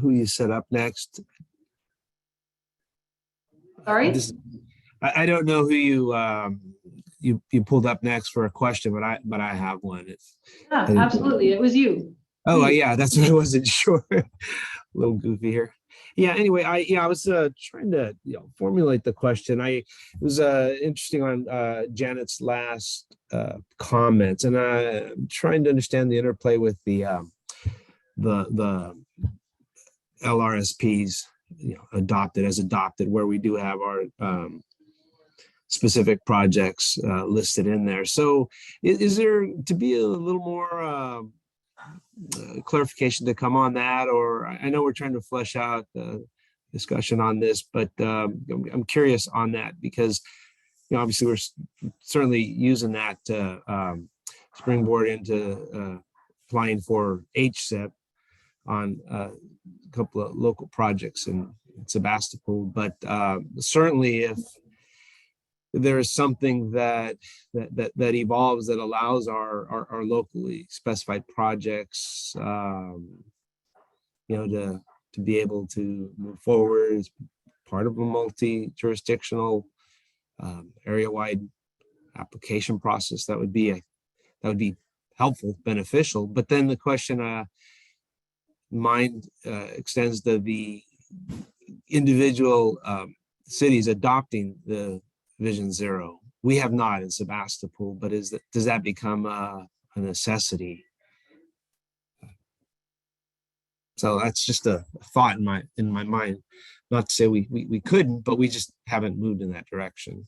who you set up next. Sorry? I don't know who you pulled up next for a question, but I have one. Yeah, absolutely. It was you. Oh, yeah, that's what I wasn't sure. A little goofy here. Yeah, anyway, I was trying to formulate the question. It was interesting on Janet's last comments, and I'm trying to understand the interplay with the LRSPs, adopted, where we do have our specific projects listed in there. So is there to be a little more clarification to come on that? Or I know we're trying to flesh out the discussion on this, but I'm curious on that because, obviously we're certainly using that to springboard into applying for HSIP on a couple of local projects in Sebastopol. But certainly if there is something that evolves that allows our locally specified projects, to be able to move forward as part of a multi-jurisdictional area-wide application process, that would be helpful, beneficial. But then the question mind extends to the individual cities adopting the Vision Zero. We have not in Sebastopol, but does that become a necessity? So that's just a thought in my mind. Not to say we couldn't, but we just haven't moved in that direction.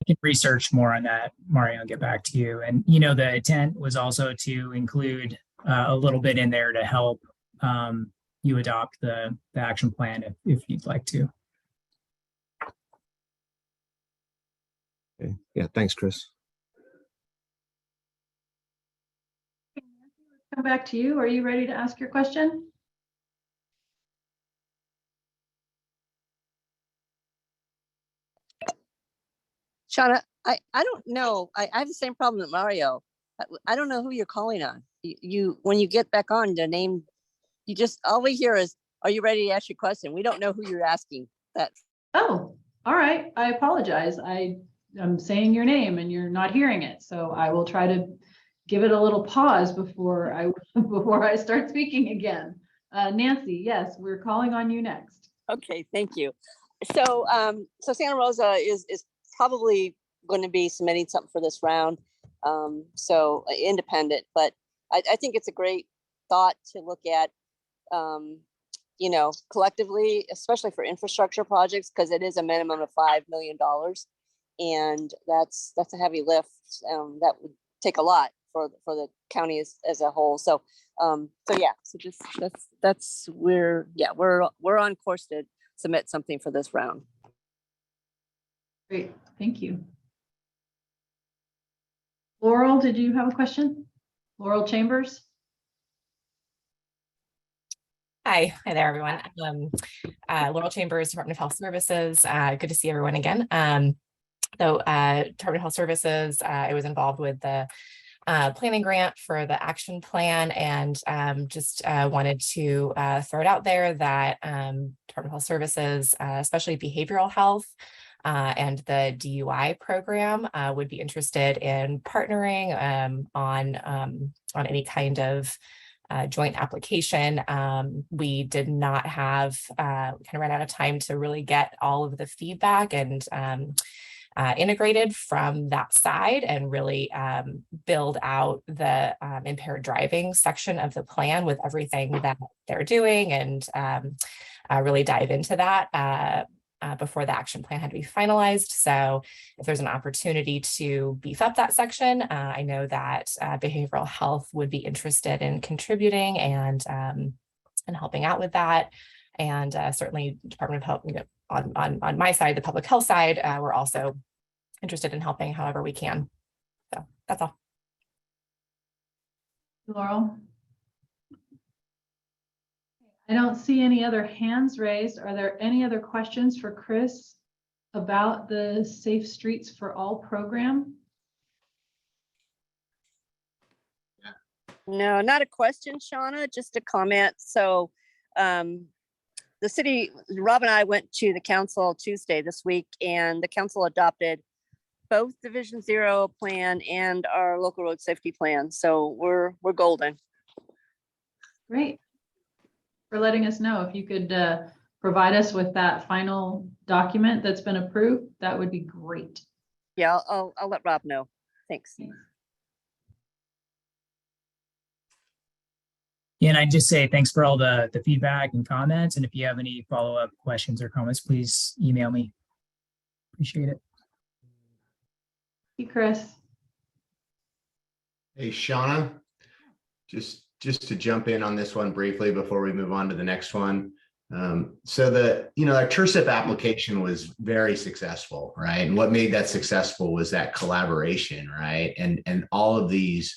I can research more on that, Mario, and get back to you. And, you know, the intent was also to include a little bit in there to help you adopt the action plan if you'd like to. Okay. Yeah, thanks, Chris. Come back to you. Are you ready to ask your question? Shauna, I don't know. I have the same problem with Mario. I don't know who you're calling on. You when you get back on, the name, you just, all we hear is, are you ready to ask your question? We don't know who you're asking. Oh, all right. I apologize. I'm saying your name and you're not hearing it. So I will try to give it a little pause before I start speaking again. Nancy, yes, we're calling on you next. Okay, thank you. So Santa Rosa is probably going to be submitting something for this round. So independent, but I think it's a great thought to look at, you know, collectively, especially for infrastructure projects, because it is a minimum of $5 million. And that's a heavy lift. That would take a lot for the county as a whole. So yeah, so just we're on course to submit something for this round. Great, thank you. Laurel, did you have a question? Laurel Chambers? Hi there, everyone. Laurel Chambers, Department of Health Services. Good to see everyone again. Department of Health Services, I was involved with the planning grant for the action plan, and just wanted to throw it out there that Department of Health Services, especially behavioral health, and the DUI program would be interested in partnering on any kind of joint application. We did not have, kind of ran out of time to really get all of the feedback and integrated from that side and really build out the impaired driving section of the plan with everything that they're doing, and really dive into that before the action plan had to be finalized. So if there's an opportunity to beef up that section, I know that behavioral health would be interested in contributing and helping out with that. And certainly Department of Health, you know, on my side, the public health side, we're also interested in helping however we can. So that's all. Laurel? I don't see any other hands raised. Are there any other questions for Chris about the Safe Streets for All program? No, not a question, Shauna, just a comment. So the city, Rob and I went to the council Tuesday this week, and the council adopted both the Vision Zero plan and our local road safety plan. So we're golden. Great. For letting us know. If you could provide us with that final document that's been approved, that would be great. Yeah, I'll let Rob know. Thanks. Yeah, and I just say thanks for all the feedback and comments. And if you have any follow-up questions or comments, please email me. Appreciate it. Hey, Chris. Hey, Shauna, just to jump in on this one briefly before we move on to the next one. So our TERSIP application was very successful, right? And what made that successful was that collaboration, right? And all of these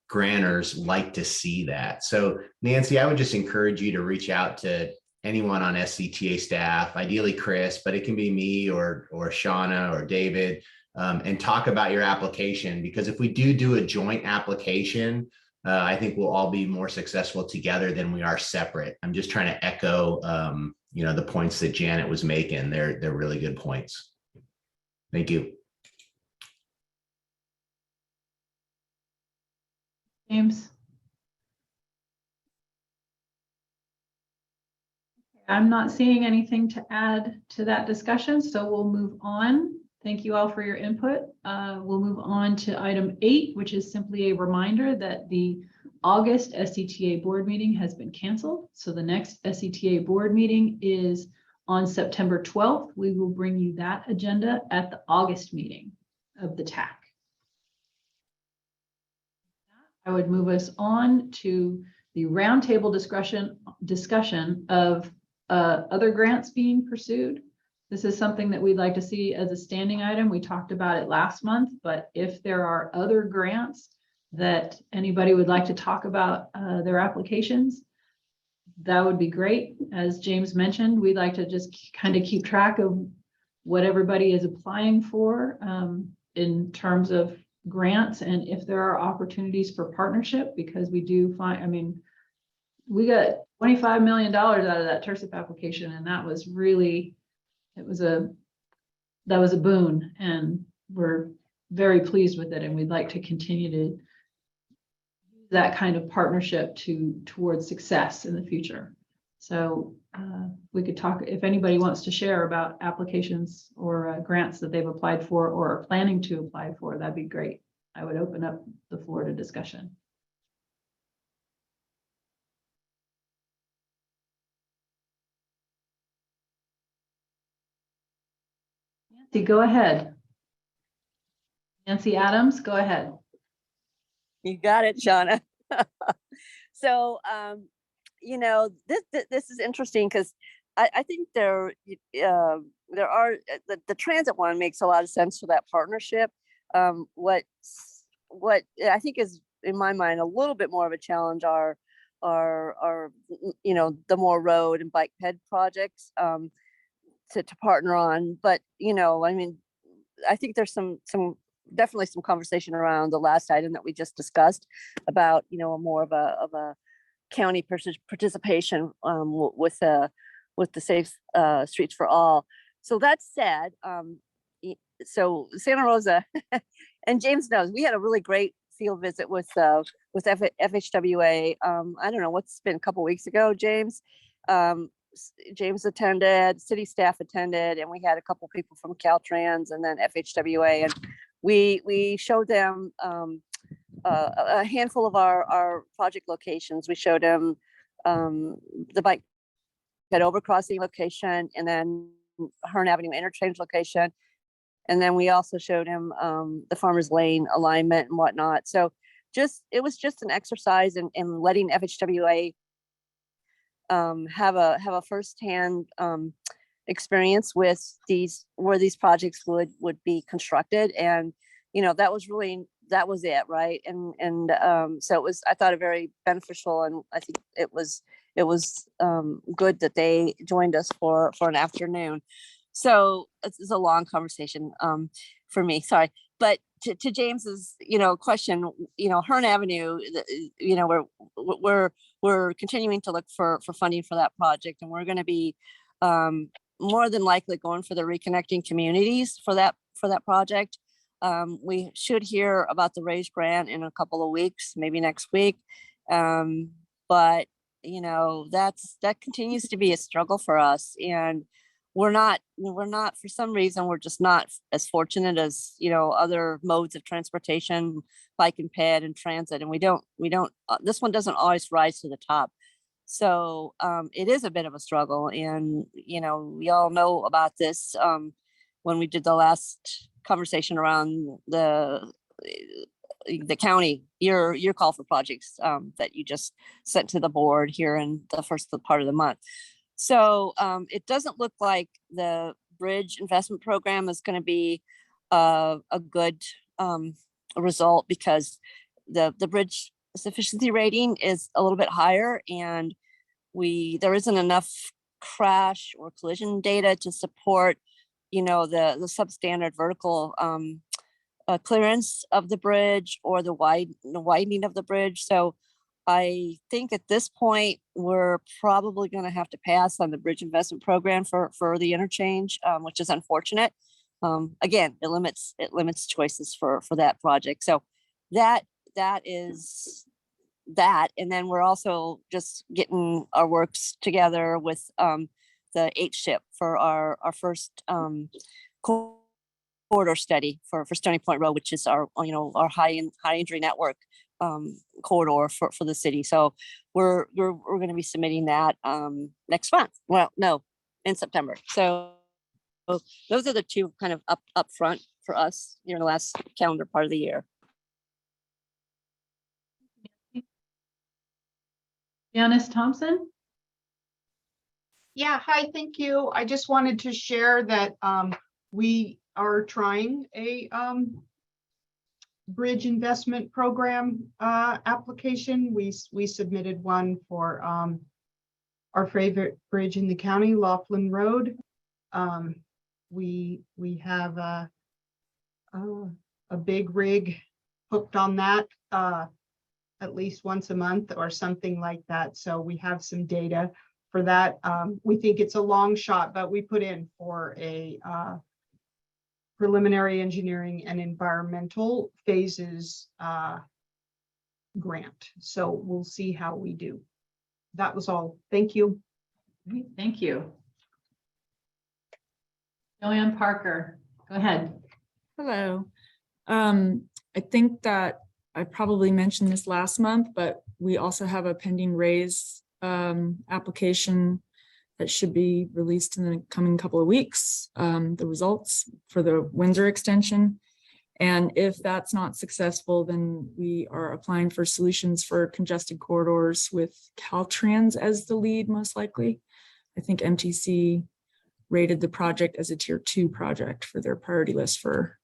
grantors like to see that. So Nancy, I would just encourage you to reach out to anyone on SCTA staff, ideally Chris, but it can be me or Shauna or David, and talk about your application, because if we do a joint application, I think we'll all be more successful together than we are separate. I'm just trying to echo, the points that Janet was making. They're really good points. Thank you. James? I'm not seeing anything to add to that discussion, so we'll move on. Thank you all for your input. We'll move on to item 8, which is simply a reminder that the August SCTA board meeting has been canceled. So the next SCTA board meeting is on September 12th. We will bring you that agenda at the August meeting of the TAC. I would move us on to the roundtable discussion of other grants being pursued. This is something that we'd like to see as a standing item. We talked about it last month, but if there are other grants that anybody would like to talk about their applications, that would be great. As James mentioned, we'd like to just kind of keep track of what everybody is applying for in terms of grants, and if there are opportunities for partnership, because we do find, I mean, we got $25 million out of that TERSIP application, and that was really, that was a boon, and we're very pleased with it, and we'd like to continue to use that kind of partnership towards success in the future. So we could talk, if anybody wants to share about applications or grants that they've applied for or are planning to apply for, that'd be great. I would open up the floor to discussion. Nancy, go ahead. Nancy Adams, go ahead. You got it, Shauna. So, you know, this is interesting because I think there are the transit one makes a lot of sense for that partnership. What I think is, in my mind, a little bit more of a challenge are you know, the more road and bike ped projects to partner on. But you know, I mean, I think there's definitely some conversation around the last item that we just discussed about, you know, more of a county participation with the Safe Streets for All. So that said, so Santa Rosa, and James knows, we had a really great field visit with FHWA. I don't know, what's been a couple weeks ago, James. James attended, city staff attended, and we had a couple people from Caltrans and then FHWA, and we showed them a handful of our project locations. We showed them the bike ped overcrossing location, and then Hearn Avenue interchange location. And then we also showed him the Farmers Lane alignment and whatnot. So it was just an exercise in letting FHWA have a firsthand experience with where these projects would be constructed. And, you know, that was it, right? And so I thought it very beneficial, and I think it was good that they joined us for an afternoon. So it's a long conversation for me, sorry. But to James's, you know, question, you know, Hearn Avenue, you know, we're continuing to look for funding for that project, and we're going to be more than likely going for the reconnecting communities for that project. We should hear about the RAISE grant in a couple of weeks, maybe next week. But you know, that continues to be a struggle for us, and we're not, for some reason, we're just not as fortunate as, you know, other modes of transportation, bike and ped and transit. And we don't, this one doesn't always rise to the top. So it is a bit of a struggle. And, you know, we all know about this when we did the last conversation around the county, your call for projects that you just sent to the board here in the first part of the month. So it doesn't look like the bridge investment program is going to be a good result, because the bridge sufficiency rating is a little bit higher, and there isn't enough crash or collision data to support, you know, the substandard vertical clearance of the bridge or the widening of the bridge. So I think at this point, we're probably going to have to pass on the bridge investment program for the interchange, which is unfortunate. Again, it limits choices for that project. So that is that. And then we're also just getting our works together with the H-SHIP for our first corridor study for Stony Point Road, which is our, our high injury network corridor for the city. So we're going to be submitting that next month. Well, no, in September. So those are the two kind of up front for us during the last calendar part of the year. Janice Thompson. Yeah, hi, thank you. I just wanted to share that we are trying a bridge investment program application. We submitted one for our favorite bridge in the county, Laughlin Road. We have a big rig hooked on that at least once a month or something like that. So we have some data for that. We think it's a long shot, but we put in for a preliminary engineering and environmental phases grant. So we'll see how we do. That was all. Thank you. Great, thank you. Joanne Parker, go ahead. Hello. I think that I probably mentioned this last month, but we also have a pending raise application that should be released in the coming couple of weeks, the results for the Windsor extension. And if that's not successful, then we are applying for solutions for congested corridors with Caltrans as the lead, most likely. I think MTC rated the project as a tier 2 project for their priority list for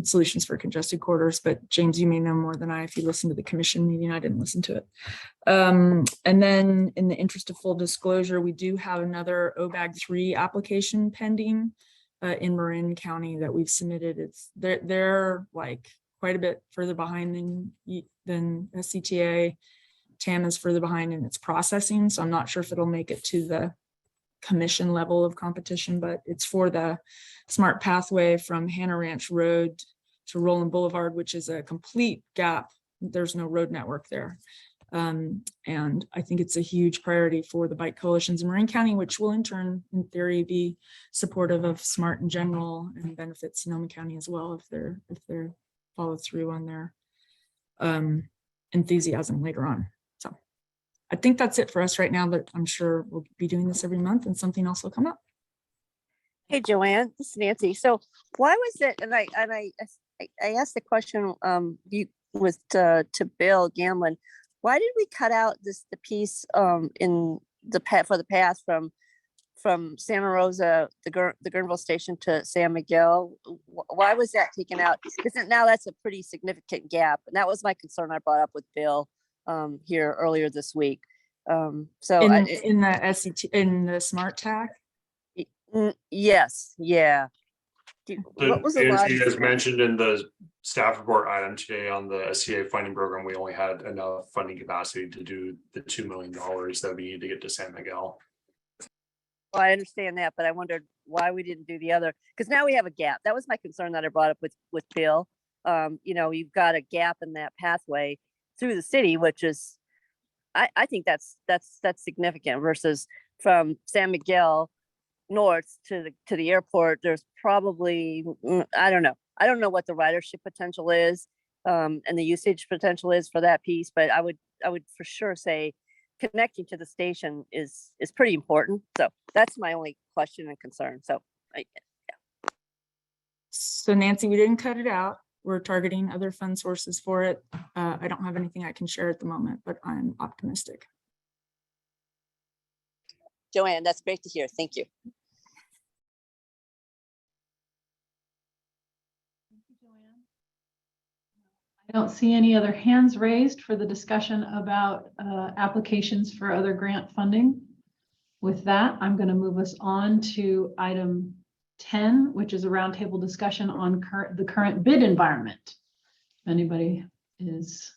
solutions for congested corridors. But James, you may know more than I if you listened to the commission meeting. I didn't listen to it. And then in the interest of full disclosure, we do have another OBAG 3 application pending in Marin County that we've submitted. They're like quite a bit further behind than SCTA. TAM is further behind in its processing, so I'm not sure if it'll make it to the commission level of competition, but it's for the smart pathway from Hannah Ranch Road to Roland Boulevard, which is a complete gap. There's no road network there. And I think it's a huge priority for the bike coalitions in Marin County, which will in turn, in theory, be supportive of SMART in general and benefit Sonoma County as well if they're follow through on their enthusiasm later on. So I think that's it for us right now, but I'm sure we'll be doing this every month and something else will come up. Hey, Joanne, this is Nancy. So why was it, and I asked the question to Bill Gamlin, why did we cut out the piece in the for the path from Santa Rosa, the Guerneville station to San Miguel? Why was that taken out? Because now that's a pretty significant gap, and that was my concern I brought up with Bill here earlier this week. So in the SCT, in the SMART TAC. Yes, yeah. What was the Nancy, as mentioned in the staff report item today on the SCTA funding program, we only had enough funding capacity to do the $2 million that we need to get to San Miguel. Well, I understand that, but I wondered why we didn't do the other, because now we have a gap. That was my concern that I brought up with Bill. You've got a gap in that pathway through the city, which is, I think that's significant versus from San Miguel north to the airport. There's probably, I don't know what the ridership potential is and the usage potential is for that piece, but I would for sure say connecting to the station is pretty important. So that's my only question and concern. So So Nancy, we didn't cut it out. We're targeting other fund sources for it. I don't have anything I can share at the moment, but I'm optimistic. Joanne, that's great to hear. Thank you. I don't see any other hands raised for the discussion about applications for other grant funding. With that, I'm going to move us on to item 10, which is a roundtable discussion on the current bid environment. If anybody is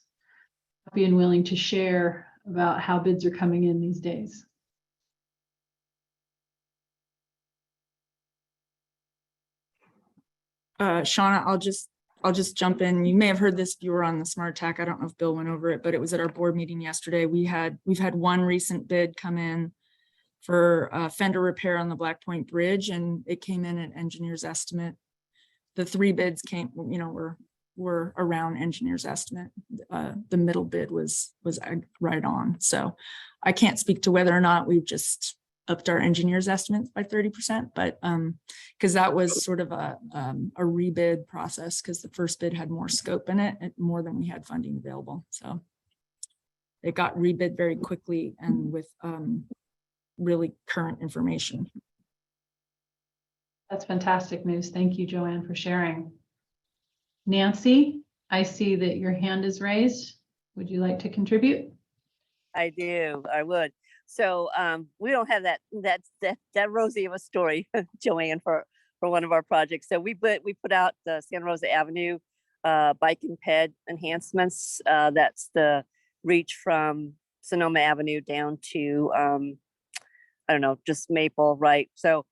happy and willing to share about how bids are coming in these days. Shauna, I'll just jump in. You may have heard this if you were on the Smart TAC. I don't know if Bill went over it, but it was at our board meeting yesterday. We've had one recent bid come in for fender repair on the Black Point Bridge, and it came in at engineer's estimate. The 3 bids came, were around engineer's estimate. The middle bid was right on. So I can't speak to whether or not we've just upped our engineer's estimates by 30%, but because that was sort of a rebid process, because the first bid had more scope in it, more than we had funding available. So it got rebid very quickly and with really current information. That's fantastic news. Thank you, Joanne, for sharing. Nancy, I see that your hand is raised. Would you like to contribute? I do. I would. So we don't have that rosy of a story, Joanne, for one of our projects. So we put out the Santa Rosa Avenue bike and ped enhancements. That's the reach from Sonoma Avenue down to I don't know, just Maple, right? So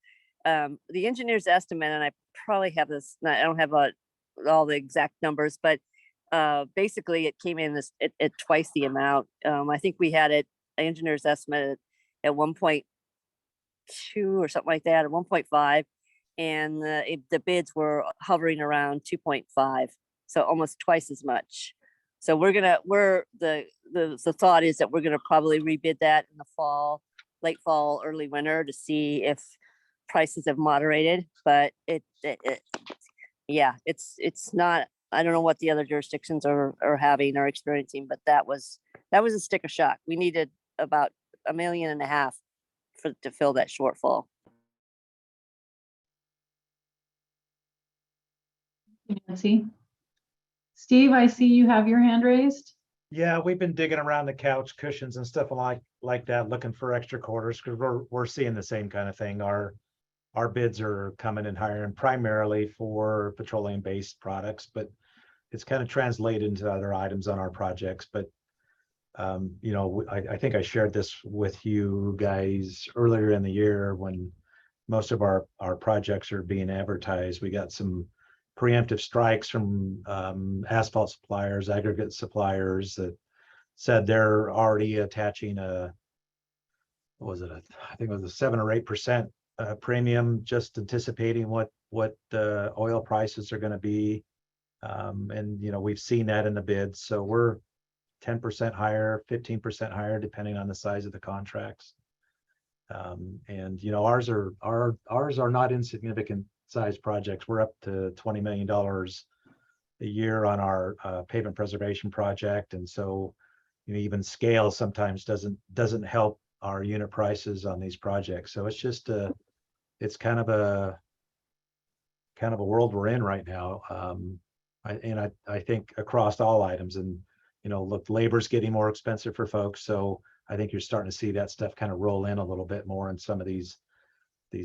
the engineer's estimate, and I probably have this, I don't have all the exact numbers, but basically it came in at twice the amount. I think we had it engineer's estimate at 1.2 or something like that, or 1.5, and the bids were hovering around 2.5, so almost twice as much. So the thought is that we're gonna probably rebid that in the fall, late fall, early winter, to see if prices have moderated. But it's not. I don't know what the other jurisdictions are having or experiencing, but that was a sticker shock. We needed about $1.5 million to fill that shortfall. Nancy. Steve, I see you have your hand raised. Yeah, we've been digging around the couch cushions and stuff like that, looking for extra quarters, because we're seeing the same kind of thing. Our bids are coming in higher, and primarily for petroleum-based products, but it's kind of translated into other items on our projects. But I think I shared this with you guys earlier in the year when most of our projects are being advertised. We got some preemptive strikes from asphalt suppliers, aggregate suppliers that said they're already attaching I think it was a 7 or 8% premium, just anticipating what oil prices are going to be. And we've seen that in the bids. So we're 10% higher, 15% higher, depending on the size of the contracts. And ours are not insignificant size projects. We're up to $20 million a year on our pavement preservation project, and so even scale sometimes doesn't help our unit prices on these projects. So it's just it's kind of a world we're in right now. I think across all items, and look, labor's getting more expensive for folks, so I think you're starting to see that stuff kind of roll in a little bit more in some of these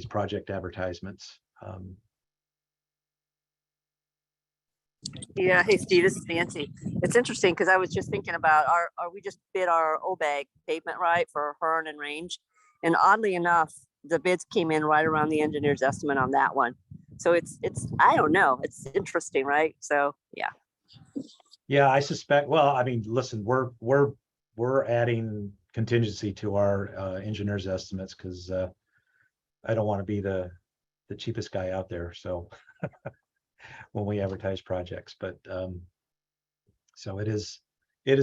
project advertisements. Yeah. Hey, Steve, this is Nancy. It's interesting because I was just thinking about we just bid our OBAG pavement, right, for Hearn and Range. And oddly enough, the bids came in right around the engineer's estimate on that one. So it's I don't know. It's interesting, right? So yeah. Yeah, I suspect. Well, I mean, listen, we're adding contingency to our engineer's estimates because I don't want to be the cheapest guy out there. So when we advertise projects, but so it is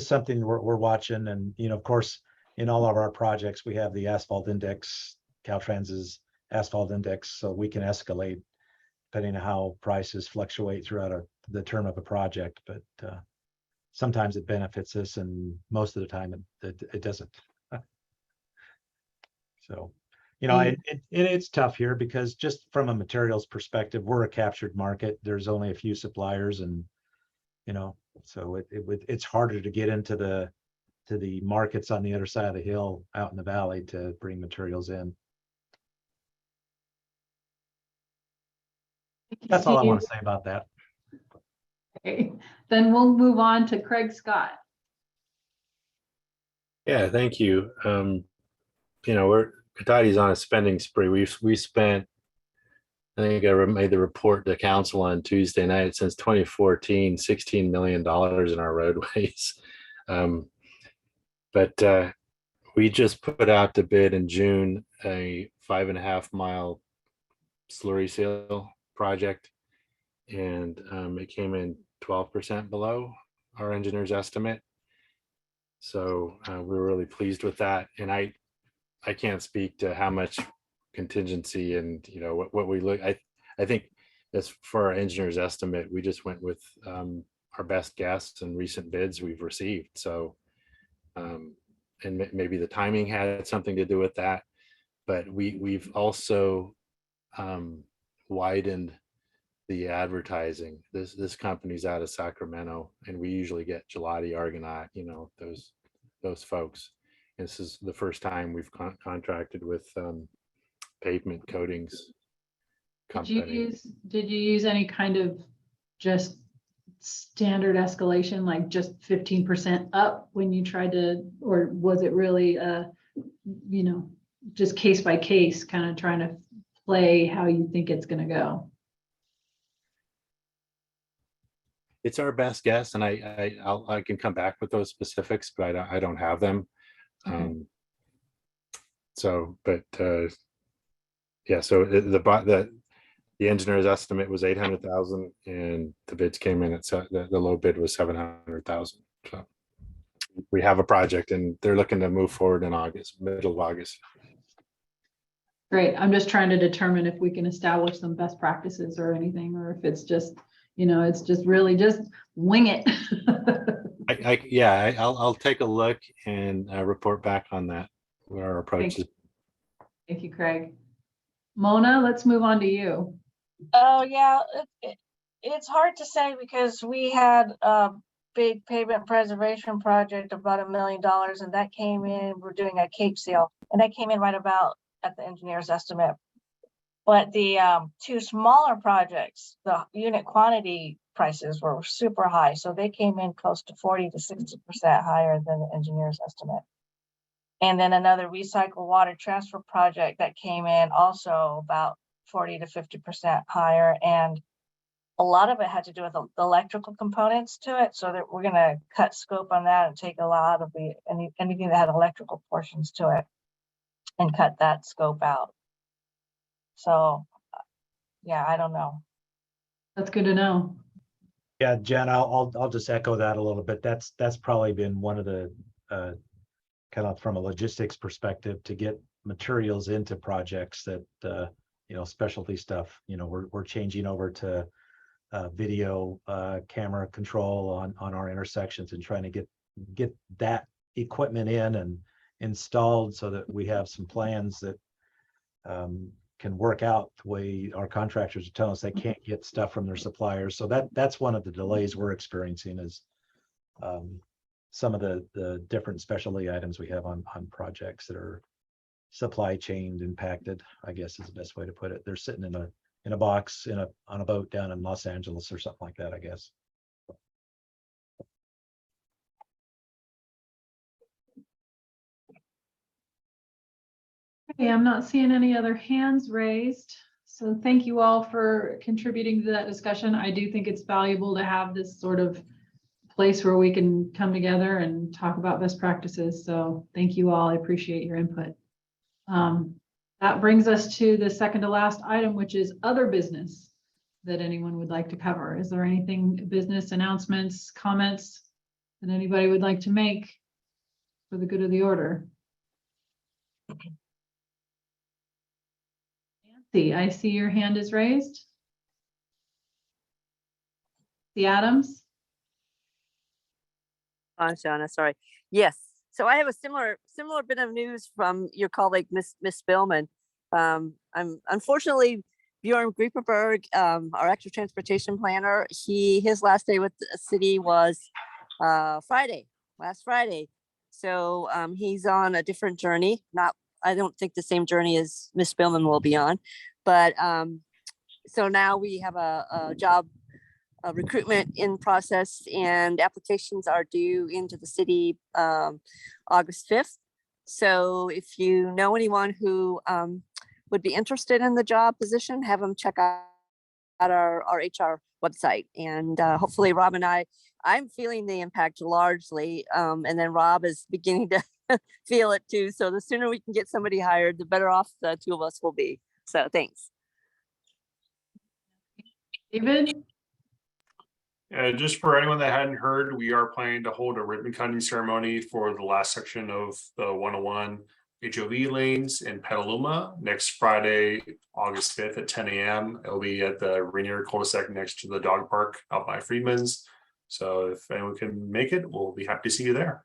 something we're watching. And of course, in all of our projects, we have the asphalt index, Caltrans's asphalt index, so we can escalate depending on how prices fluctuate throughout the term of a project. But sometimes it benefits us, and most of the time it doesn't. So it's tough here because just from a materials perspective, we're a captured market. There's only a few suppliers, and so it's harder to get into the markets on the other side of the hill out in the valley to bring materials in. That's all I want to say about that. Okay, then we'll move on to Craig Scott. Yeah, thank you. Katati's on a spending spree. We spent I think I made the report to council on Tuesday night. Since 2014, $16 million in our roadways. But we just put out to bid in June a 5.5 mile slurry seal project, and it came in 12% below our engineer's estimate. So we were really pleased with that. And I can't speak to how much contingency and what we look. I think as for our engineer's estimate, we just went with our best guess and recent bids we've received. So and maybe the timing had something to do with that, but we've also widened the advertising. This company's out of Sacramento, and we usually get Gelati, Argonaut, those folks. And this is the first time we've contracted with pavement coatings company. Did you use any kind of just standard escalation, like just 15% up when you tried to, or was it really just case by case, kind of trying to play how you think it's going to go? It's our best guess, and I can come back with those specifics, but I don't have them. Okay. Yeah, so the engineer's estimate was 800,000, and the bids came in at the low bid was 700,000. So we have a project, and they're looking to move forward in August, middle of August. Great. I'm just trying to determine if we can establish some best practices or anything, or if it's just, it's just really just wing it. I'll take a look and report back on that, what our approach is. Thank you, Craig. Mona, let's move on to you. Oh, yeah, it's hard to say because we had a big pavement preservation project, about $1 million, and that came in, we're doing a Cape seal, and that came in right about at the engineer's estimate. But the two smaller projects, the unit quantity prices were super high. So they came in close to 40 to 60% higher than the engineer's estimate. And then another recycled water transfer project that came in also about 40 to 50% higher. And a lot of it had to do with the electrical components to it. So that we're going to cut scope on that and take a lot of anything that had electrical portions to it and cut that scope out. So, yeah, I don't know. That's good to know. Yeah, Jen, I'll just echo that a little bit. That's probably been one of the kind of from a logistics perspective to get materials into projects that specialty stuff. We're changing over to video camera control on our intersections and trying to get that equipment in and installed so that we have some plans that can work out the way our contractors are telling us they can't get stuff from their suppliers. So that's one of the delays we're experiencing is some of the different specialty items we have on projects that are supply chain impacted, I guess is the best way to put it. They're sitting in a box on a boat down in Los Angeles or something like that, I guess. Okay, I'm not seeing any other hands raised. So thank you all for contributing to that discussion. I do think it's valuable to have this sort of place where we can come together and talk about best practices. So thank you all. I appreciate your input. That brings us to the second to last item, which is other business that anyone would like to cover. Is there anything, business announcements, comments that anybody would like to make for the good of the order? Nancy, I see your hand is raised. The Adams. Shauna, sorry. Yes. So I have a similar bit of news from your colleague, Miss Spillman. I'm unfortunately Bjorn Grieperberg, our active transportation planner. His last day with the city was last Friday. So he's on a different journey. I don't think the same journey as Miss Spillman will be on, but so now we have a job recruitment in process, and applications are due into the city August 5th. So if you know anyone who would be interested in the job position, have them check out our HR website. And hopefully Rob and I'm feeling the impact largely. And then Rob is beginning to feel it too. So the sooner we can get somebody hired, the better off the two of us will be. So thanks. David? Just for anyone that hadn't heard, we are planning to hold a ribbon cutting ceremony for the last section of the 101 HOV lanes in Petaluma next Friday, August 5th at 10 a.m. It'll be at the Rainier cul-de-sac next to the dog park out by Freedman's. So if anyone can make it, we'll be happy to see you there.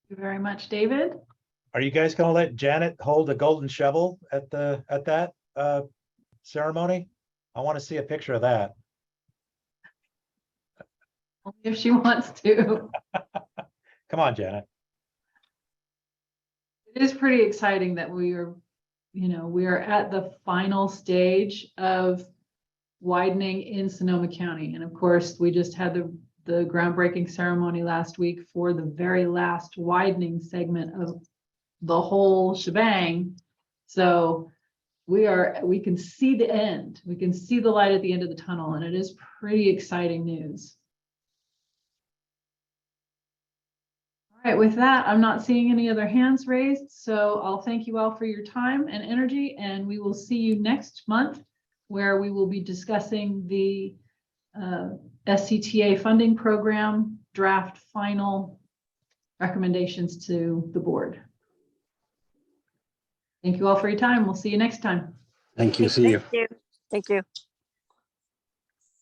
Thank you very much, David. Are you guys gonna let Janet hold a golden shovel at that ceremony? I want to see a picture of that. Only if she wants to. Come on, Janet. It is pretty exciting that we are at the final stage of widening in Sonoma County. And of course, we just had the groundbreaking ceremony last week for the very last widening segment of the whole shebang. So we can see the end. We can see the light at the end of the tunnel, and it is pretty exciting news. All right, with that, I'm not seeing any other hands raised, so I'll thank you all for your time and energy, and we will see you next month, where we will be discussing the SCTA funding program draft final recommendations to the board. Thank you all for your time. We'll see you next time. Thank you. See you. Thank you.